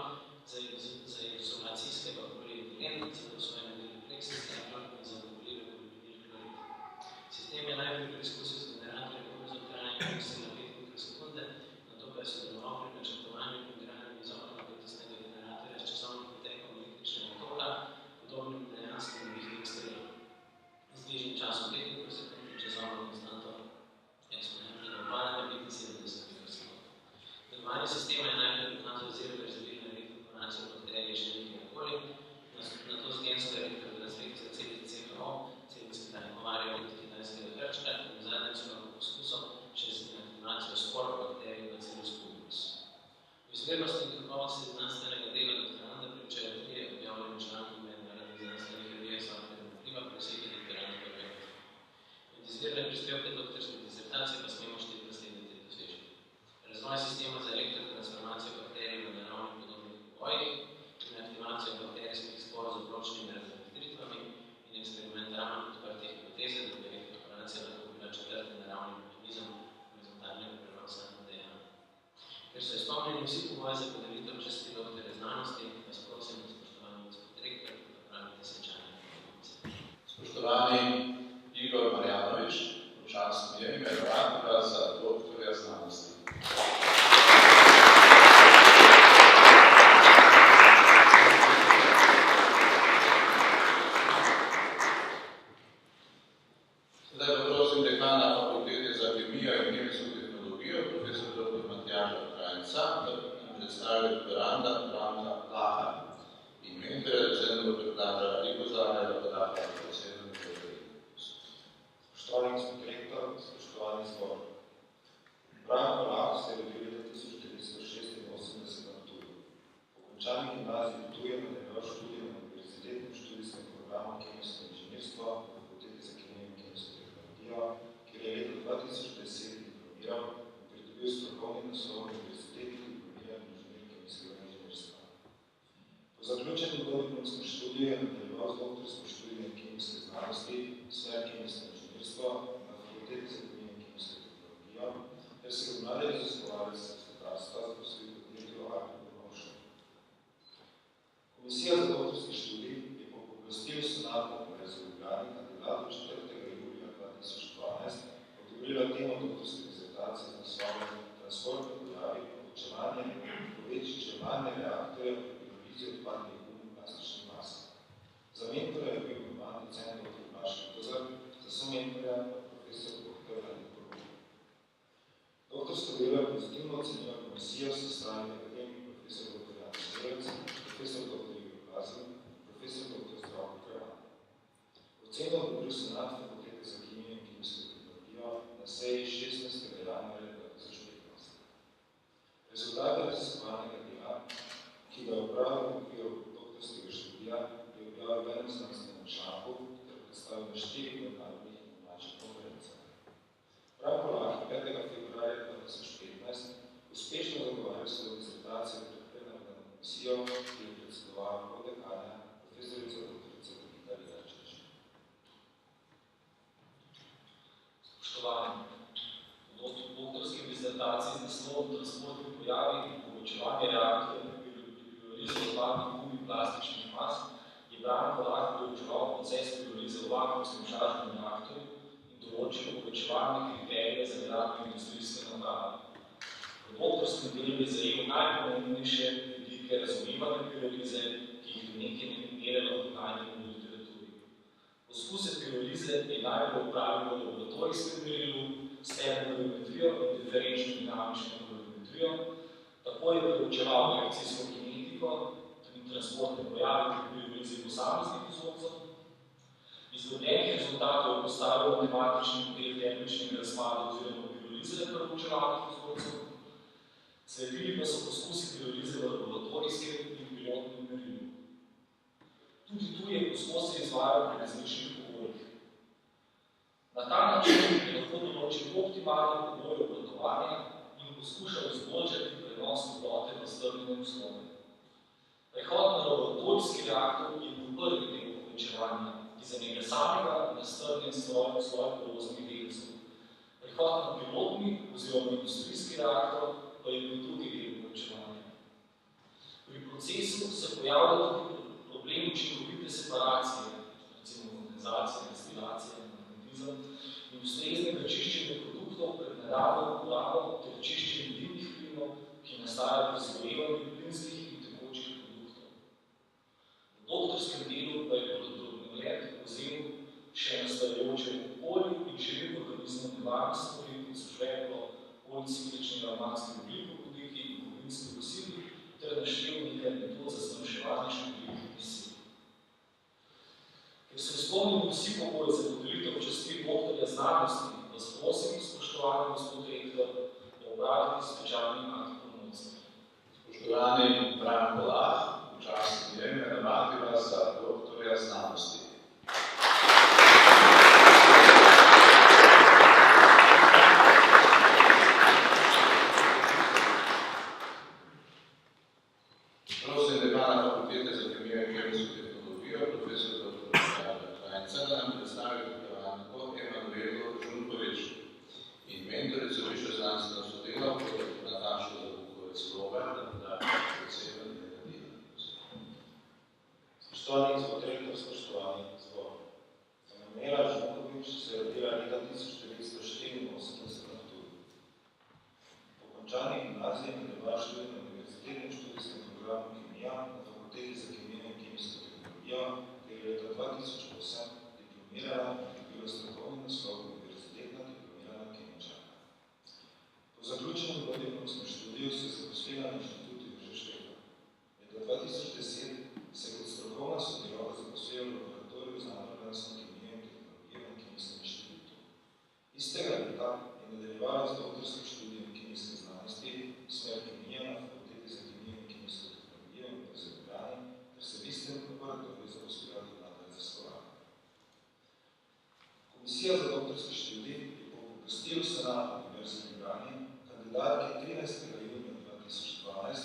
Speaker 10: za izolacijskega polietilen, za posvojene dele pleksisteklo in za dopoljive polivinil klorid. Sistem je najprej preizkusil z generatorjem horizontalnega pulsa na 5 mikrosekunde, nato pa je sodeloval pri načrtovanju in igranju visokonapetostnega generatorja s časovnim potekom električnega toka, podobnim dejanskim nevihtnim strelam. Z bližnjim časom 5 mikrosekund in časovno konstanto eksponentnega upadanja 75 mikrosekund. Delovanje sistema je najprej dokazal z irreverzibilno elektroporacijo bakterije šelikega koli, nato z gensko elektrotransfekcijo celic CHO, celic komarjev od kitajskega hrčka in v zadnjem sklopu poskusom še z inaktivacijo spor bakterij Bacillus pulmonis. V izvirnosti in kakovosti znanstvenega dela doktoranda pričajo 3 objavljeni članki v mednarodnih znanstvenih revijah s faktorjem vpliva pri vseh doktorantov projektov. Med izvirne prispevke doktorske disertacije pa smemo šteti naslednje 3 dosežke. Razvoj sistema za elektrotransformacijo bakterij v naravnih podobnih pogojih in aktivacijo bakterijskih spor z obročnimi razvetritvami in eksperimentalno odprtih hipoteze, da bi elektroporacija lahko bila 4. naravni mehanizem horizontalnega prenosa DNA. Ker so izpolnjeni vsi pogoji za podelitev časti doktorja znanosti, vas prosim, spoštovani gospod rektor, da pravite sečanje informacije.
Speaker 1: Spoštovani Igor Marjanovič, čast mi je imenovati vas za doktorja znanosti. Zdaj pa prosim dekana Fakultete za kemijo in kemijsko tehnologijo, profesor dr. Matjaža Krajnca, da nam predstavi doktoranda Branka Laha in mentorja docenta dr. Blaža Rikozarja, da podaja predsedno doktorja.
Speaker 11: Spoštovani gospod rektor, spoštovani zbor. Branko Lah se je rodil leta 1986 na Ptuju. Po končani gimnaziji v Ptuju nadaljeval študij na univerzitetnem študijskem programu kemijsko inženirstvo na Fakulteti za kemijo in kemijsko tehnologijo, kjer je leta 2010 diplomiral in pridobil strokovni naslov univerzitetni diplomirani inženir kemijskega inženirstva. Po zaključenem dodiplomskem študiju je nadaljeval z doktorsko študijem kemijske znanosti, smer kemijsko inženirstvo na Fakulteti za kemijo in kemijsko tehnologijo, ter se je mladi raziskovalec svetarstva zaposlil v podjetju Arctic Promotion. Komisija za doktorski študij je po pooblastilu senata Univerze v Ljubljani kandidatu 4. julija 2012 odobrila temo doktorske disertacije z naslovom Transportni pojavi, poučevanje in povečevanje reaktorjev pri pirolizi odpadnih gum in plastičnih mas. Za mentora je bil imenovan docent dr. Blaž Rikozar, za somentorja profesor dr. Aleš Berkopec. Doktorsko delo je pozitivno ocenila komisija v sestavi akademik profesor dr. Jan Zverec, profesor dr. Igor Plazin, profesor dr. Zdravko Krevan. Oceno odobril senat Fakultete za kemijo in kemijsko tehnologijo na seji 16. januarja 2015. Rezultate raziskovalnega dela, ki ga je opravil v okviru doktorskega študija, je objavil v enem znanstvenem članku ter predstavil na 4 mednarodnih in domačih konferencah. Branko Lah 5. februarja 2015 uspešno zagovarjal svojo disertacijo pred prednarodno komisijo, ki je predsedovala prodekanja profesorica dr. Brigita Rigarčič.
Speaker 12: Spoštovani, v doktorski disertaciji z naslovom Transportni pojavi in povečevanje reaktorjev pri pirolizi odpadnih gum in plastičnih mas je Branko Lah onesnaženem aktorju in določil povečevalne kriterije za gradnjo industrijske naprave. V doktorskem delu je zajel najpomembnejše vidike razumevanja pirolize, ki jih do neke mere lahko najdemo v literaturi. Poskuse pirolize je najbolj upravil v laboratorijskem merilu s termokalorimetrijo in diferenčno dinamično kalorimetrijo. Tako je preučeval reakcijsko kinetiko in transportne pojave pri pirolizi posameznih vzorcev. Iz dobljenih rezultatov je postavil matematični model termičnega razpada oziroma pirolize preučevanih vzorcev. Sledili pa so poskusi pirolize v laboratorijskem in pilotnem merilu. Tudi tu je poskus izvajal pri različnih pogojih. Na ta način je lahko določil optimalne pogoje obratovanja in poskušal izboljšati prenos toplote v strnjene uslovi. Prehod na laboratorijski reaktor je bil prvi del povečevanja iz enega samega na strnjen sloj poroznih delcev. Prehod na pilotni oziroma industrijski reaktor pa je bil drugi del povečevanja. Pri procesu se pojavlja tudi problem učinkovite separacije, recimo kondenzacije, destilacije, magnetizem in ustreznega čiščenja produktov pred naravno uporabo ter čiščenja dimnih plinov, ki nastajajo pri zgorevanju plinskih in tekočih produktov. V doktorskem delu pa je drobnogled vzel še nastajajoče okolju in živim organizmom nevarnosti molekulcu žveplo, policiklični aromatski ugljikovodiki in kovinski oksidi ter naštel nekaj metod za zmanjševanje škodljivih emisij. Ker so izpolnjeni vsi pogoji za podelitev časti doktorja znanosti, vas prosim, spoštovani gospod rektor, da obravite specialni akt promocije.
Speaker 1: Spoštovani Branko Lah, v čast je imenovati vas za doktorja znanosti. Prosim dekana Fakultete za kemijo in kemijsko tehnologijo, profesor dr. Karla Krajnca, da nam predstavi doktorantko Emanuelo Žunkovič in mentorico višjo znanstveno sodelavko Natašo Zabukovec-Logar, da poda besedo negativno.
Speaker 11: Spoštovani gospod rektor, spoštovani zbor. Emanuela Žunkovič se je rodila leta 1984 na Ptuju. Po končani gimnaziji nadaljevala študij na univerzitetnem študijskem programu kemija na Fakulteti za kemijo in kemijsko tehnologijo, kjer je leta 2008 diplomirala in dobila strokovni naslov univerzitetna diplomirana kemičarka. Po zaključenem podiplomskem študiju se je zaposlila na Inštitutu Jožef Stefan. Leta 2010 se je kot strokovna sodelavka zaposlila v laboratoriju za anorgansno kemijo in tehnologijo na Kemijskem inštitutu. Istega leta je nadaljevala z doktorskim študijem kemijske znanosti, smer kemija na Fakulteti za kemijo in kemijsko tehnologijo in Univerze v Ljubljani ter se v istem laboratoriju zaposlila dodatna raziskovanja. Komisija za doktorski študij je po pooblastilu senata Univerze v Ljubljani kandidatki 13. junija 2012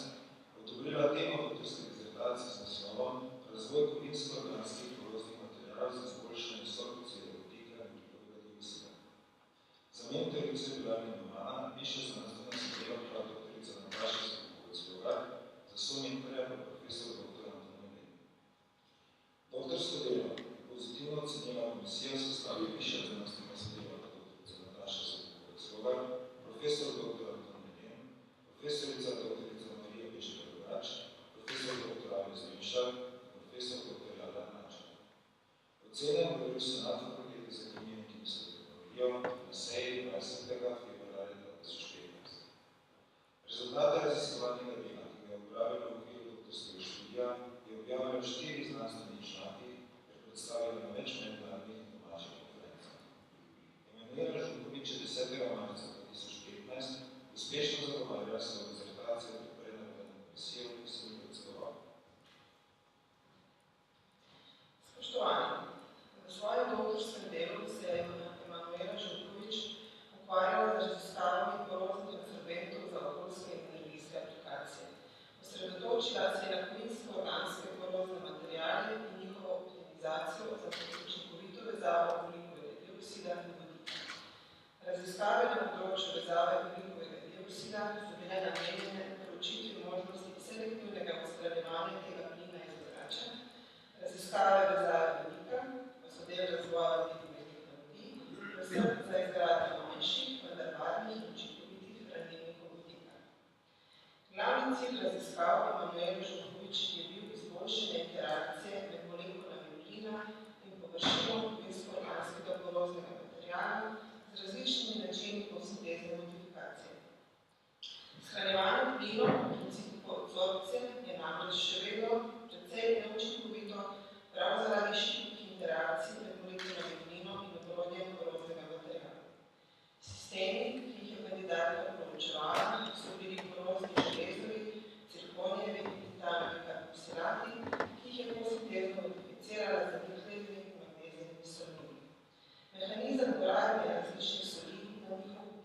Speaker 11: odobrila temo doktorske dizertacije z naslovom Razvoj kovinsko-organskih poroznih materialov za izboljšanje sorpcije vodika in ogljikovega dioksida. Za mentorico je bila imenovana višja znanstvena sodelavka doktorica Nataša Zabukovec-Logar, za somentorja pa profesor dr. Anton Meden. Doktorsko delo pozitivno ocenila komisija v sestavi višja znanstvena sodelavka doktorica Nataša Zabukovec-Logar, profesor dr. Anton Meden, profesorica doktorica Marija Bečer-Rogač, profesor dr. Alojz Rimšar, profesor dr. Jadran Načar. Ocene je govoril senat Fakultete za kemijo in kemijsko tehnologijo na seji 20. februarja 2015. Rezultate raziskovalnega dela, ki ga je upravila v okviru doktorskega študija, je objavila v 4 znanstvenih člankih ter predstavila na več mednarodnih in domačih konferencah. Emanuela Žunkovič je 10. marca 2015 uspešno zagovarjala svojo dizertacijo pred prednarodno komisijo, ki sem jo predsedoval.
Speaker 13: Spoštovani, v svojem doktorskem delu se je Emanuela Žunkovič ukvarjala z raziskavami poroznih absorbentov za okoljske in energijske aplikacije. Osredotočila se je na kovinsko-organske porozne materiale in njihovo optimizacijo za učinkovito vezavo ogljikovega dioksida in vodika. Raziskave na področju vezave ogljikovega dioksida so bile namenjene preučitvi možnosti selektivnega odstranjevanja tega plina iz ozračja. Raziskave vezave vodika pa so del razvoja vodikove predvsem za izgradnjo manjših, vendar varnih in učinkovitih hranilnikov vodika. Glavni cilj raziskav Emanuela Žukovič je bil izboljšanje interakcije med molekulami plina in površino kovinsko-organskega poroznega materiala z različnimi načini fotosintezne modifikacije. Shranjevanje plinov v principu adsorpcije je namreč še vedno precej neučinkovito prav zaradi šibkih interakcij med molekulami plinov in obrodjem poroznega materiala. Sistemi, ki jih je kandidatka proučevala, so bili porozni železovi, cirkonijevi in titanovi karboksilati, ki jih je fotosintezno modificirala z niklejevi magnezijevimi solmi. Mehanizem gradnje različnih soli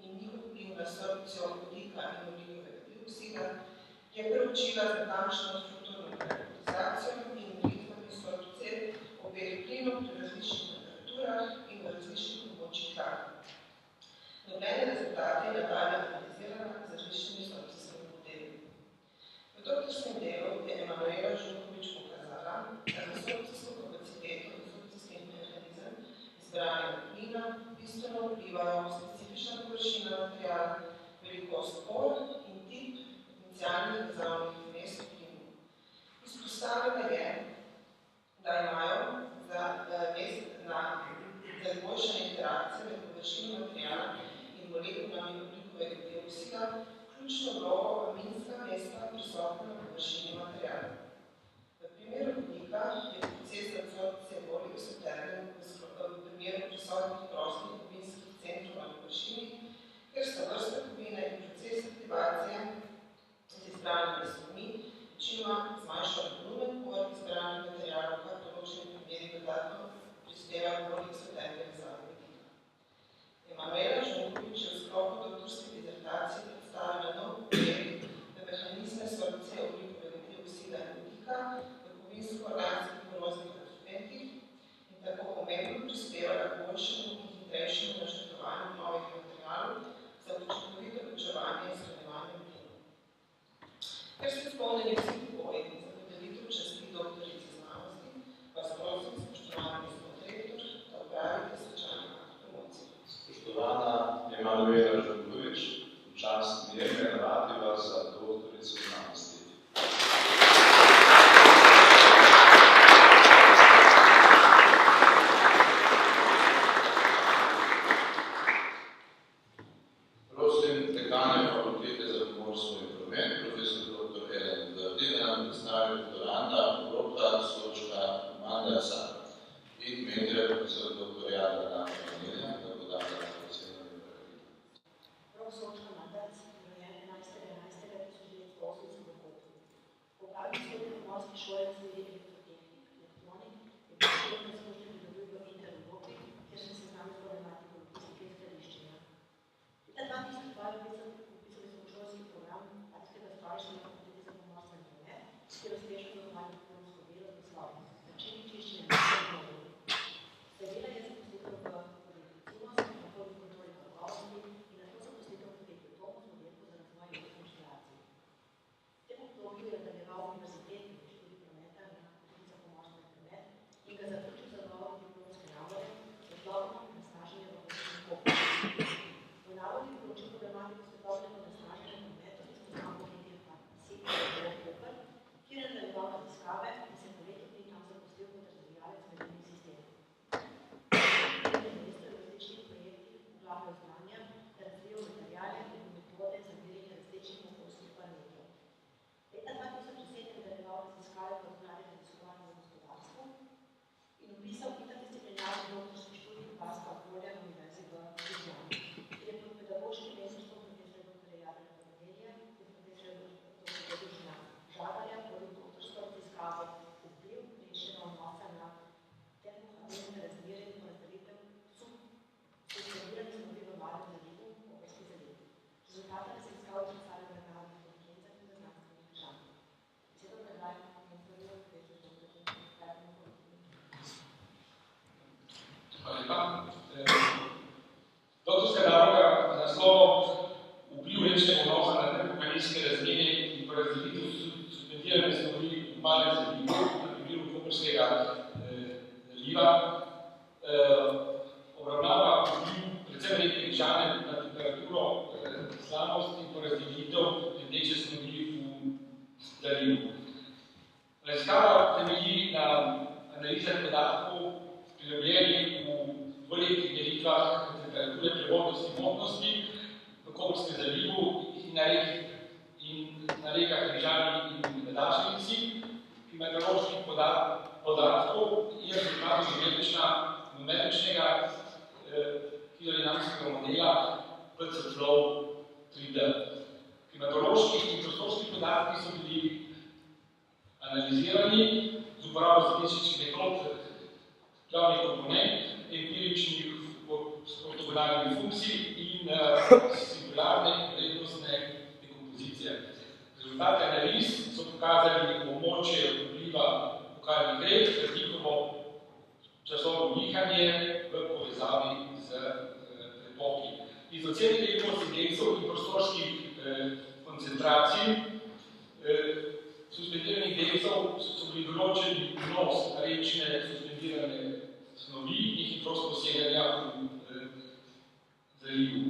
Speaker 13: in njihov vpliv na sorpcijo vodika in ogljikovega dioksida je preučila z natančno strukturno karakterizacijo in ritmami sorpcije obeh plinov pri različnih temperaturah in v različnih območjih tlaka. Nobene rezultate je nadalje analizirana z različnimi sorpcijskimi modeli. V doktorskem delu je Emanuela Žukovič pokazala, da na sorpcijsko kapaciteto in sorpcijski mehanizem izbranega plina bistveno vplivajo specifična površina materiala, velikost por in tip potencialnih dezavnih mest v plinu. Izpostavljena je, da imajo za izboljšanje interakcije med površino materiala in molekulami ogljikovega dioksida ključno vlogo aminska mesta prisotna na površini materiala. V primeru vodika je proces adsorpcije bolj eksotermen v primeru prisotnih prostih kovinskih centrov na površini, ker sta vrsta kovine in proces aktivacije z izbranimi solmi večinoma zmanjšajo volumen por izbranih materialov, kar v določenih primerih dodatno prispeva k bolj eksoterni vezavi vodika. Emanuela Žukovič je v sklopu doktorske dizertacije predstavila nov pogled v mehanizme sorpcije ogljikovega dioksida in vodika v kovinsko-organskih poroznih absorbentih in tako pomembno prispevala k boljšemu in hitrejšemu načrtovanju novih materialov za učinkovito ločevanje in shranjevanje plinov. Ker so izpolnjeni vsi pogoji za podelitev časti doktorici znanosti, vas prosim, spoštovani gospod rektor, da opravite svečani akt promocije.
Speaker 1: Spoštovana Emanuela Žukovič, v čast mi je imenovati vas za doktorico znanosti. Prosim dekane Fakultete za pomorstvo in promet, profesor dr. Helen Vrdi, da nam predstavi doktoranda Robta Sočka Mandasa in medijev profesor dr. Jadra Nafa Vanilja, da bo dala oceno in preveditev.
Speaker 14: vplivah temperature, prevodnosti in modnosti v Koperskem zalivu in na rekah Rižani in Medačnici. Meteoroloških podatkov je rezultat numeričnega hidrodinamičnega modela PCFlow 3D. Meteorološki in prostorski podatki so bili analizirani z uporabo statističnih metod, glavnih komponent, empiričnih ortogonalnih funkcij in singularne vrednostne dekompozicije. Rezultate analiz so pokazali območje vpliva lokalnih rek, razlikovo časovno nihanje v povezavi z pretoki. Iz ocene velikosti delcev in prostorskih koncentracij suspendiranih delcev so bili določeni vnos rečne suspendirane snovi in hitrost poseganja v zalivu.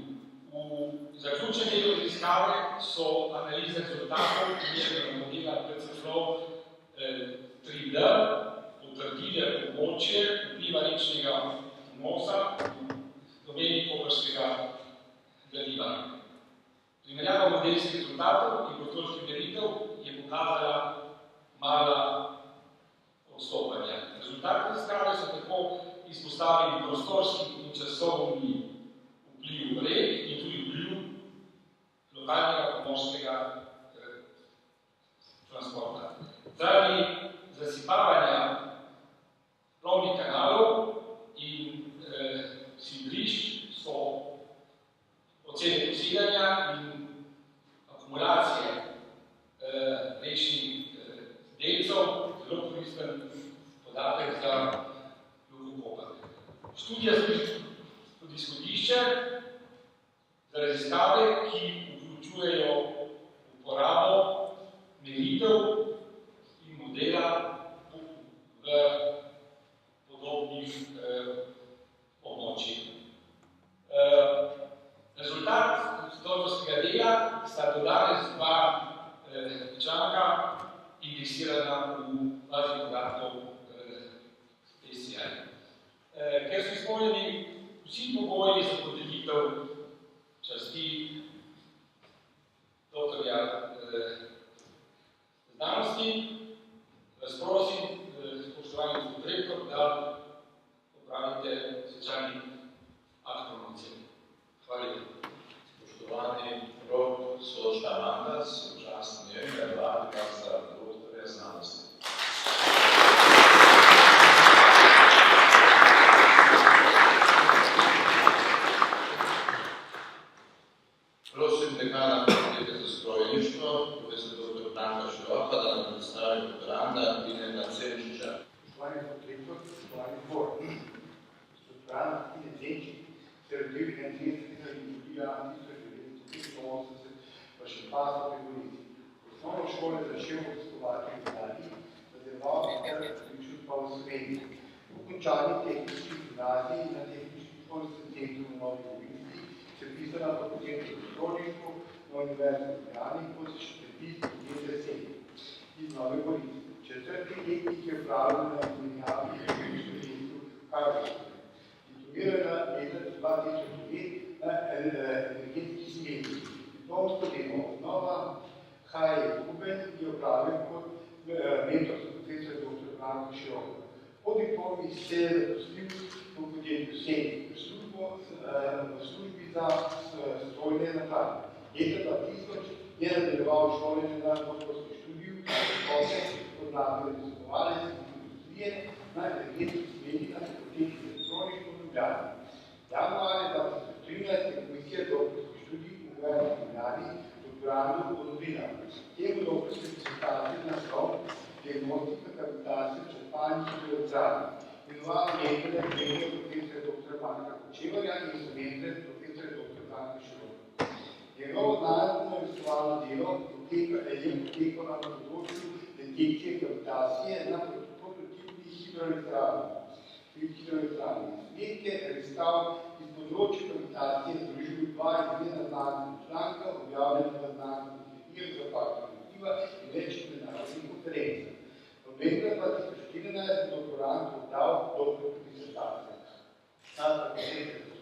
Speaker 14: V zaključnem delu raziskave so analize rezultatov primernega modela PCFlow 3D potrdile območje vpliva rečnega vnosa v domeni Koperskega zaliva. Primerjava modelskih rezultatov in prostorskih meritev je pokazala mala odstopanja. Rezultati raziskave so tako izpostavili prostorski in časovni vpliv rek in tudi vpliv lokalnega pomorskega transporta. Zaradi zasipavanja plovnih kanalov in sidrišč so ocene posedanja in akumulacije rečnih delcev zelo koristen podatek za Luko Koper. Študija kot izhodišče za raziskave, ki vključujejo uporabo meritev in modela v podobnih območjih. Rezultat doktorskega dela sta do danes dva članka indeksirana v bazi podatkov PCI. Ker so izpolnjeni vsi pogoji za podelitev časti doktorja znanosti, vas prosim, spoštovani gospod rektor, da opravite svečani akt promocije. Hvala lepa.
Speaker 1: Spoštovani rok Sočka Mandas, včasni je vladika za doktorja znanosti. Prosim dekana fakultete za strojništvo, profesor dr. Branka Široka, da nam predstavi doktoranda Tineta Cenčiča.
Speaker 15: Spoštovani doktor, spoštovani dvor. Doktorand Tine Cenčič se rodil 31. julija 1985 v Šentpasu pri Gorici. Osnovno šolo je začel obiskovati v Italiji, nadaljeval prvi zaključil pa v Sloveniji. Po končani tehnički gimnaziji na tehnički školskem centru v Novi Gorici se pisal na fakultetu za strojništvo na Univerzi v Ljubljani kot štipendist GZS iz Nove Gorice. Četrti letnik je upravljal na izmenjavi inštitutu Karlsruhe. Diplomirala leta 2009 na energetski smeri. Diplomsko delo obnova H.E. Ruben je upravljal kot mentor profesor dr. Branko Široka. Po diplomi se je zaposlil v podjetju SEM v službi za strojne naprave. Leta 2000 je nadaljeval šolanje na doktorskem študiju kot mladi raziskovalec industrije na energetski smeri na fakulteti za strojništvo v Ljubljani. Januarja 2013 je komisija doktorski študij v Univerzi v Ljubljani doktorandu odobrila. Temu doktorske disertacije naslov diagnostika kavitacije črpalnih hidroelektrarn. Imenovala mentorja premijo profesora dr. Branka Kočevarja in mentorja profesora dr. Branka Široka. Njegovo znanstveno-raziskovalno delo je potekalo na področju detekcije kavitacije na prototipnih hidroelektrarnah. Smetke raziskav iz področja kavitacije združili dva izmena znanstvenih članka, objavljena v znanstvenih revijah za faktor motiva in več mednarodnih konferencah. Novembra 2014 je doktorand oddal doktorsko disertacijo. Na fakulteti za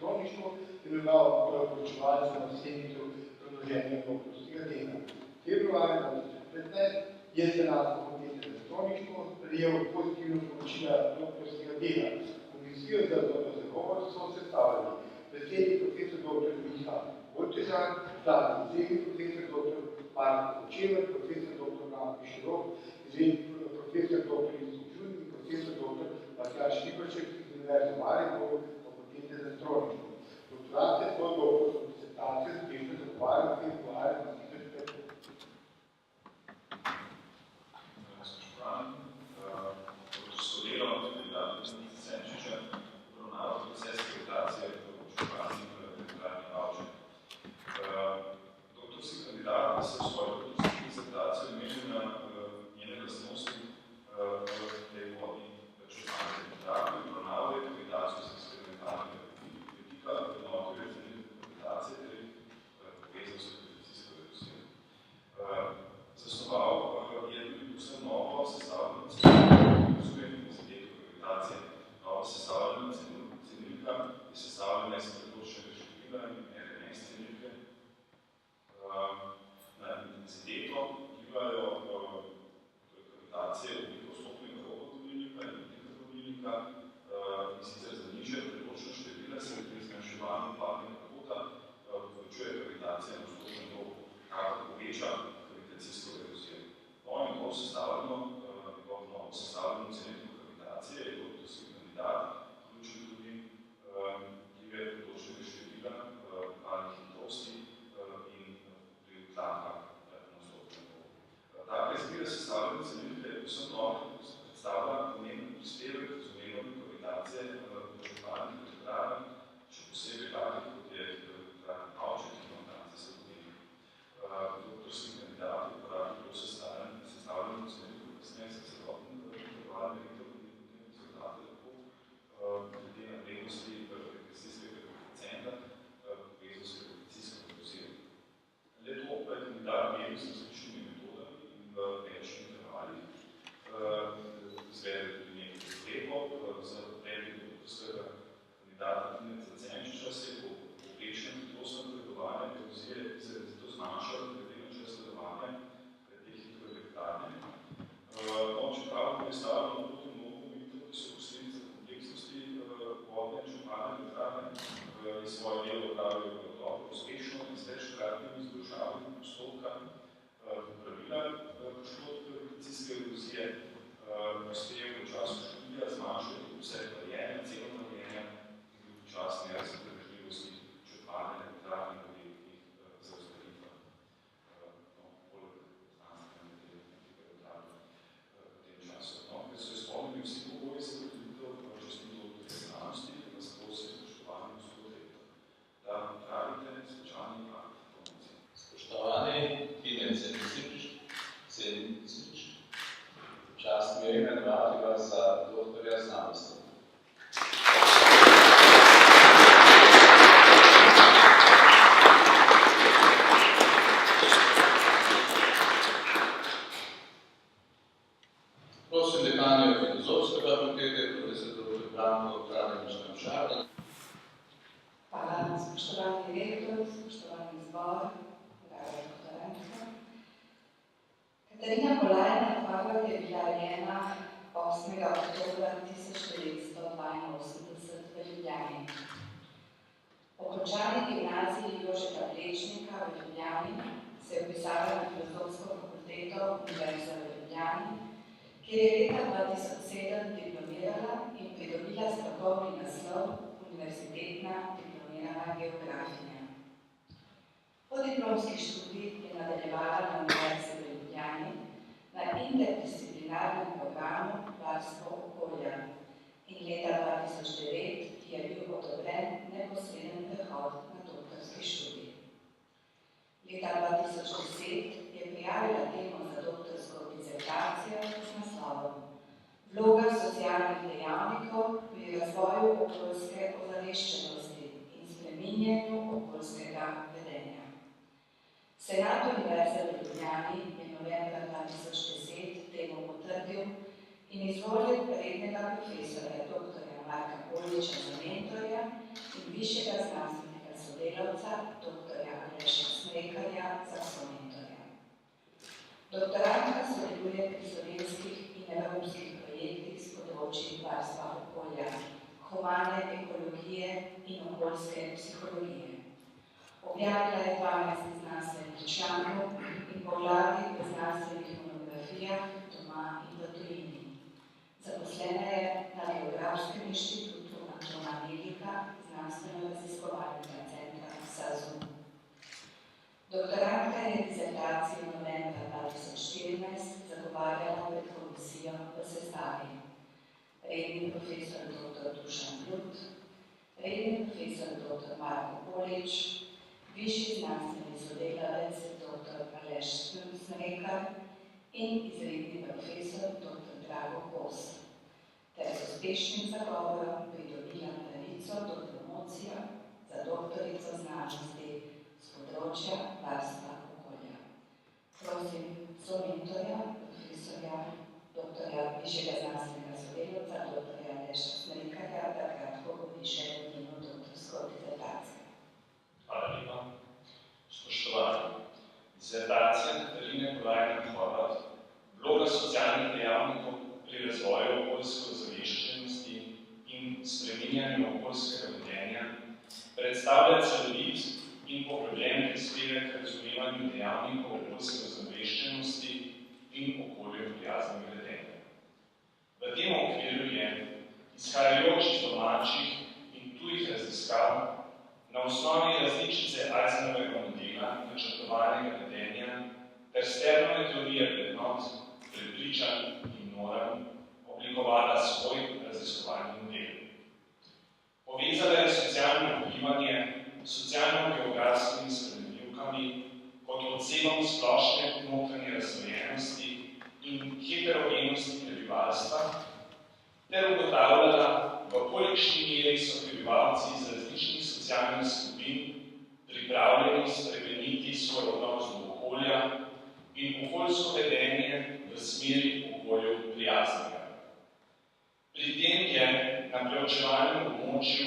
Speaker 15: imenoval poročevalca na sednicu predloženega doktorskega dela. Februarja 2015 je Senat Fakultete za strojništvo sprejel pozitivno poročilo doktorskega dela. Komisijo za zagovor so sestavljali predsednik profesor dr. Miha Voltežan, član izredni profesor dr. Marko Kočever, profesor dr. Branko Širok, izredni profesor dr. Isko Žun in profesor dr. Matjaž Lipaček iz Univerze Maribor, Fakultete za strojništvo. Doktorat je svoj doktorsko disertacijo uspešno zagovarjal februarja 2015.
Speaker 11: Spoštovani, doktorsko delo kandidata Desnice Senčiča obravnava proces akreditacije poučevalnih literarnih vavčerjev. Doktorski kandidat se v svoji doktorski disertaciji omeni na njene lastnosti v tej vodni čuvalni literaturi, obravnavajo akreditacijo z eksperimentalnega vidika, vrednoto recenzije akreditacije ter povezal s akreditacijsko erosijo. Zasnoval je tudi povsem novo sestavljeno cenilko akreditacije. Novo sestavljena cenilka je sestavljena iz predločnega števila in RMS cenilke. Na intenziteto vplivajo akreditacije obliko vstopnega robodovolilnika in indikatorvolilnika, in sicer za nižje predločno števila se pri zmanjševanju hladnega kota povečuje akreditacija na vstopnem robu, kar poveča akreditacijsko erozijo. Novim novo sestavljeno cenilko akreditacije je doktorski kandidat vključil tudi vplive predločnega števila, valnih hitrosti in vpliv tlaka na vstopnem robu. Taka izbira sestavljene cenilke je povsem nova, predstavlja pomemben prispevek k razumevanju akreditacije v županih elektrarnah, še posebej takih, kot je elektrarna Avček, ki ima danes za podnebje. Doktorski kandidat je uporabil prav sestavljeno cenilko, kasneje se celotno intervalne elektromagnetne rezultate lahko glede na vrednosti akreditacijskega koeficienta povezal s akreditacijsko erozijo. Le to pa je kandidat meril z različnimi metodami in v več intervalih. Izvedel tudi nekaj izgledov. Za predlog doktorskega kandidata Tineca Cenčiča se je po povprečnem hitrostnem napredovanja erozije izrazito zmanjšal glede na čas delovanja te hidroelektrarne. Čeprav predstavljamo tudi mnogo omejitev, ki so posledica kompleksnosti vodne in županih elektrarne, je svoje delo opravil dobro, uspešno in z večkratnimi izboljšavami postopka pravila prišlo do akreditacijske erozije, uspel v času študija zmanjšati vse varjenja, celo varjenja in včasne razpoložljivosti črpalne elektrarne v objektih za ustavitev bolj znanstvenega dela v tem času. Ker so izpolnili vsi pogoji za ugotovitev častnih doktorjev znanosti, nas prosim spoštovani gospod rektor, da pravite svečani akt promocije.
Speaker 1: Spoštovani Tinec Senčič, čast mi je imenovati vas za doktorja znanosti. Prosim dekanja Filozofske fakultete, profesor dr. Branko Kramšar.
Speaker 16: Hvala, spoštovani rektor, spoštovani zbor, draga doktorantka. Katarina Polajna Pavlov je bila rojena 8. oktobra 1982 v Ljubljani. Po končani gimnaziji Jožeta Plečnika v Ljubljani se je vpisala na Filozofsko fakulteto Univerze v Ljubljani, kjer je leta 2007 diplomirala in pridobila strokovni naslov univerzitetna diplomirana geografinja. Po diplomski študij je nadaljevala na Univerzi v Ljubljani na interdisciplinarnem programu Varstvo okolja in leta 2009 je bil odobren neposreden prehod na doktorski študij. Leta 2010 je prijavila temo za doktorsko disertacijo z naslovom Vloga socialnih dejavnikov pri razvoju okoljske ozaveščenosti in spreminjanju okoljskega vedenja. Senat Univerze v Ljubljani je novembra 2010 temo potrdil in izvolil rednega profesorja dr. Marka Poliča za mentorja in višjega znanstvenega sodelavca, dr. Aleša Smrekarja, za somentorja. Doktorantka sodeluje pri slovenskih in evropskih projektih s področji varstva okolja, humane ekologije in okoljske psihologije. Objavila je 12 znanstvenih člankov in poglavij v znanstvenih monografijah doma in v tujini. Zaposlena je na Geografskem inštitutu Antona Melika, znanstveno-raziskovalnega centra SAZU. Doktorantka je disertacijo novembra 2014 zagovarjala pred komisijo v sestavi. Redni profesor dr. Dušan Blut, redni profesor dr. Marko Polič, višji znanstveni sodelavec dr. Aleš Smrekar in izredni profesor dr. Drago Kos, ter z uspešnim zagovorom pridobila pravico do promocije za doktorico znanosti z področja varstva okolja. Prosim somentorja, profesorja, doktorja višjega znanstvenega sodelavca, doktorja Aleša Smrekarja, da kratko opiše njeno doktorsko disertacijo.
Speaker 17: Hvala lepa. Spoštovani, disertacija Katarine Kolajner-Horvat, vloga socialnih dejavnikov pri razvoju okoljske ozaveščenosti in spreminjanju okoljskega vedenja predstavlja celovit in poglobljen prispevek k razumevanju dejavnikov okoljske ozaveščenosti in okolju prijaznega vedenja. V tem okviru je, izhajajoč iz domačih in tujih raziskav, na osnovi različice Eisenerjevega modela načrtovanega vedenja ter stebnove teorije vrednot, prepričanj in norm oblikovala svoj raziskovalni model. Povezala je socialno vplivanje s socialno-geografskimi spremenljivkami kot odsebom splošne notranje razvojenosti in heterogenosti prebivalstva ter ugotavljala, v kolikšni meri so prebivalci iz različnih socialnih skupin pripravljeni spremeniti svoj odnos do okolja in okoljsko vedenje v smeri okolju prijaznega. Pri tem je na preučevalnem območju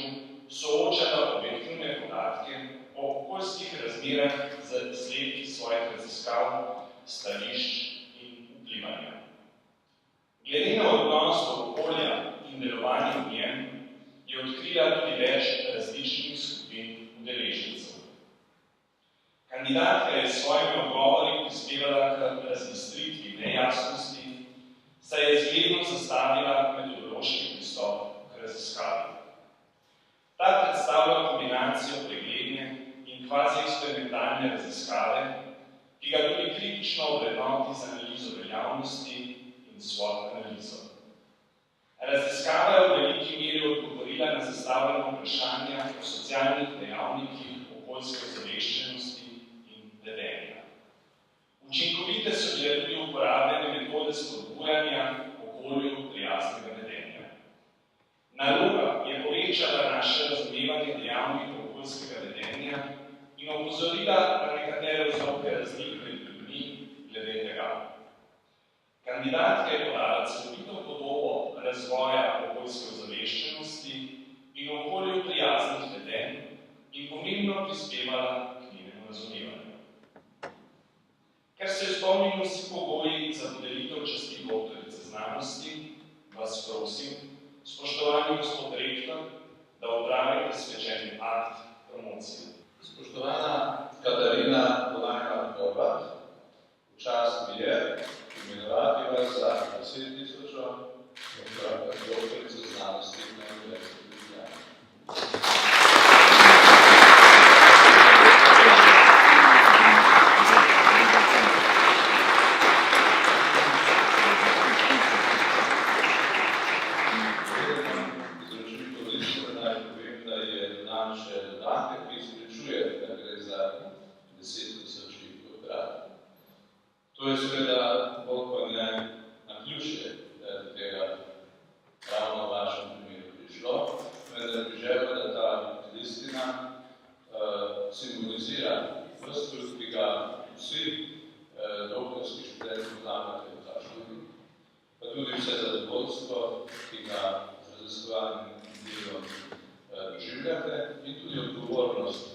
Speaker 17: soočala objektivne podatke o okoljskih razmerah z izsledki svojih raziskav, stališč in vplivanja. Glede na odnos do okolja in delovanje v njem je odkrila tudi več različnih skupin udeležencev. Kandidatka je s svojimi odgovori prispevala k razbistritvi nejasnosti, saj je zgledno zastavila metodološki pristop k raziskavi. Ta predstavlja kombinacijo pregledne in kvazi-eksperimentalne raziskave, ki ga tudi kritično ovrednoti z analizo veljavnosti in SWOT analizo. Raziskava je v veliki meri odgovorila na zastavljeno vprašanja o socialnih dejavnikih okoljske ozaveščenosti in vedenja. Učinkovite so bile tudi uporabljene metode spodbujanja okolju prijaznega vedenja. Naloga je povečala naše razumevanje dejavnikov okoljskega vedenja in opozorila na nekatere vzroke razlik med ljudmi glede tega. Kandidatka je podala celovito podobo razvoja okoljske ozaveščenosti in okolju prijaznih vedenj in pomembno prispevala k njenemu razumevanju. Ker so izpolnjeni vsi pogoji za podelitev časti doktorice znanosti, vas prosim, spoštovani gospod rektor, da opravite svečani akt promocije.
Speaker 1: Spoštovana Katarina Kolajner-Horvat, v čast mi je imenovati vas za 10.000 doktorice znanosti na Univerzi v Ljubljani. To je seveda bolj pa ne naključje tega ravno v vašem primeru prišlo, vendar bi želel, da ta listina simbolizira vse trud, ki ga vsi doktorski študenti vzamete v ta študij, pa tudi vse zadovoljstvo, ki ga z raziskovalnim delom doživljate in tudi odgovornost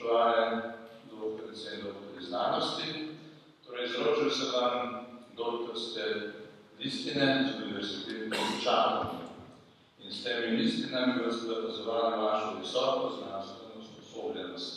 Speaker 1: spoštovane doktorice in doktori znanosti, torej izročil se vam doktorske listine z univerzitetnim čanom in s temi listinami vas dokazovali vašo visoko znanstveno usposobljenost.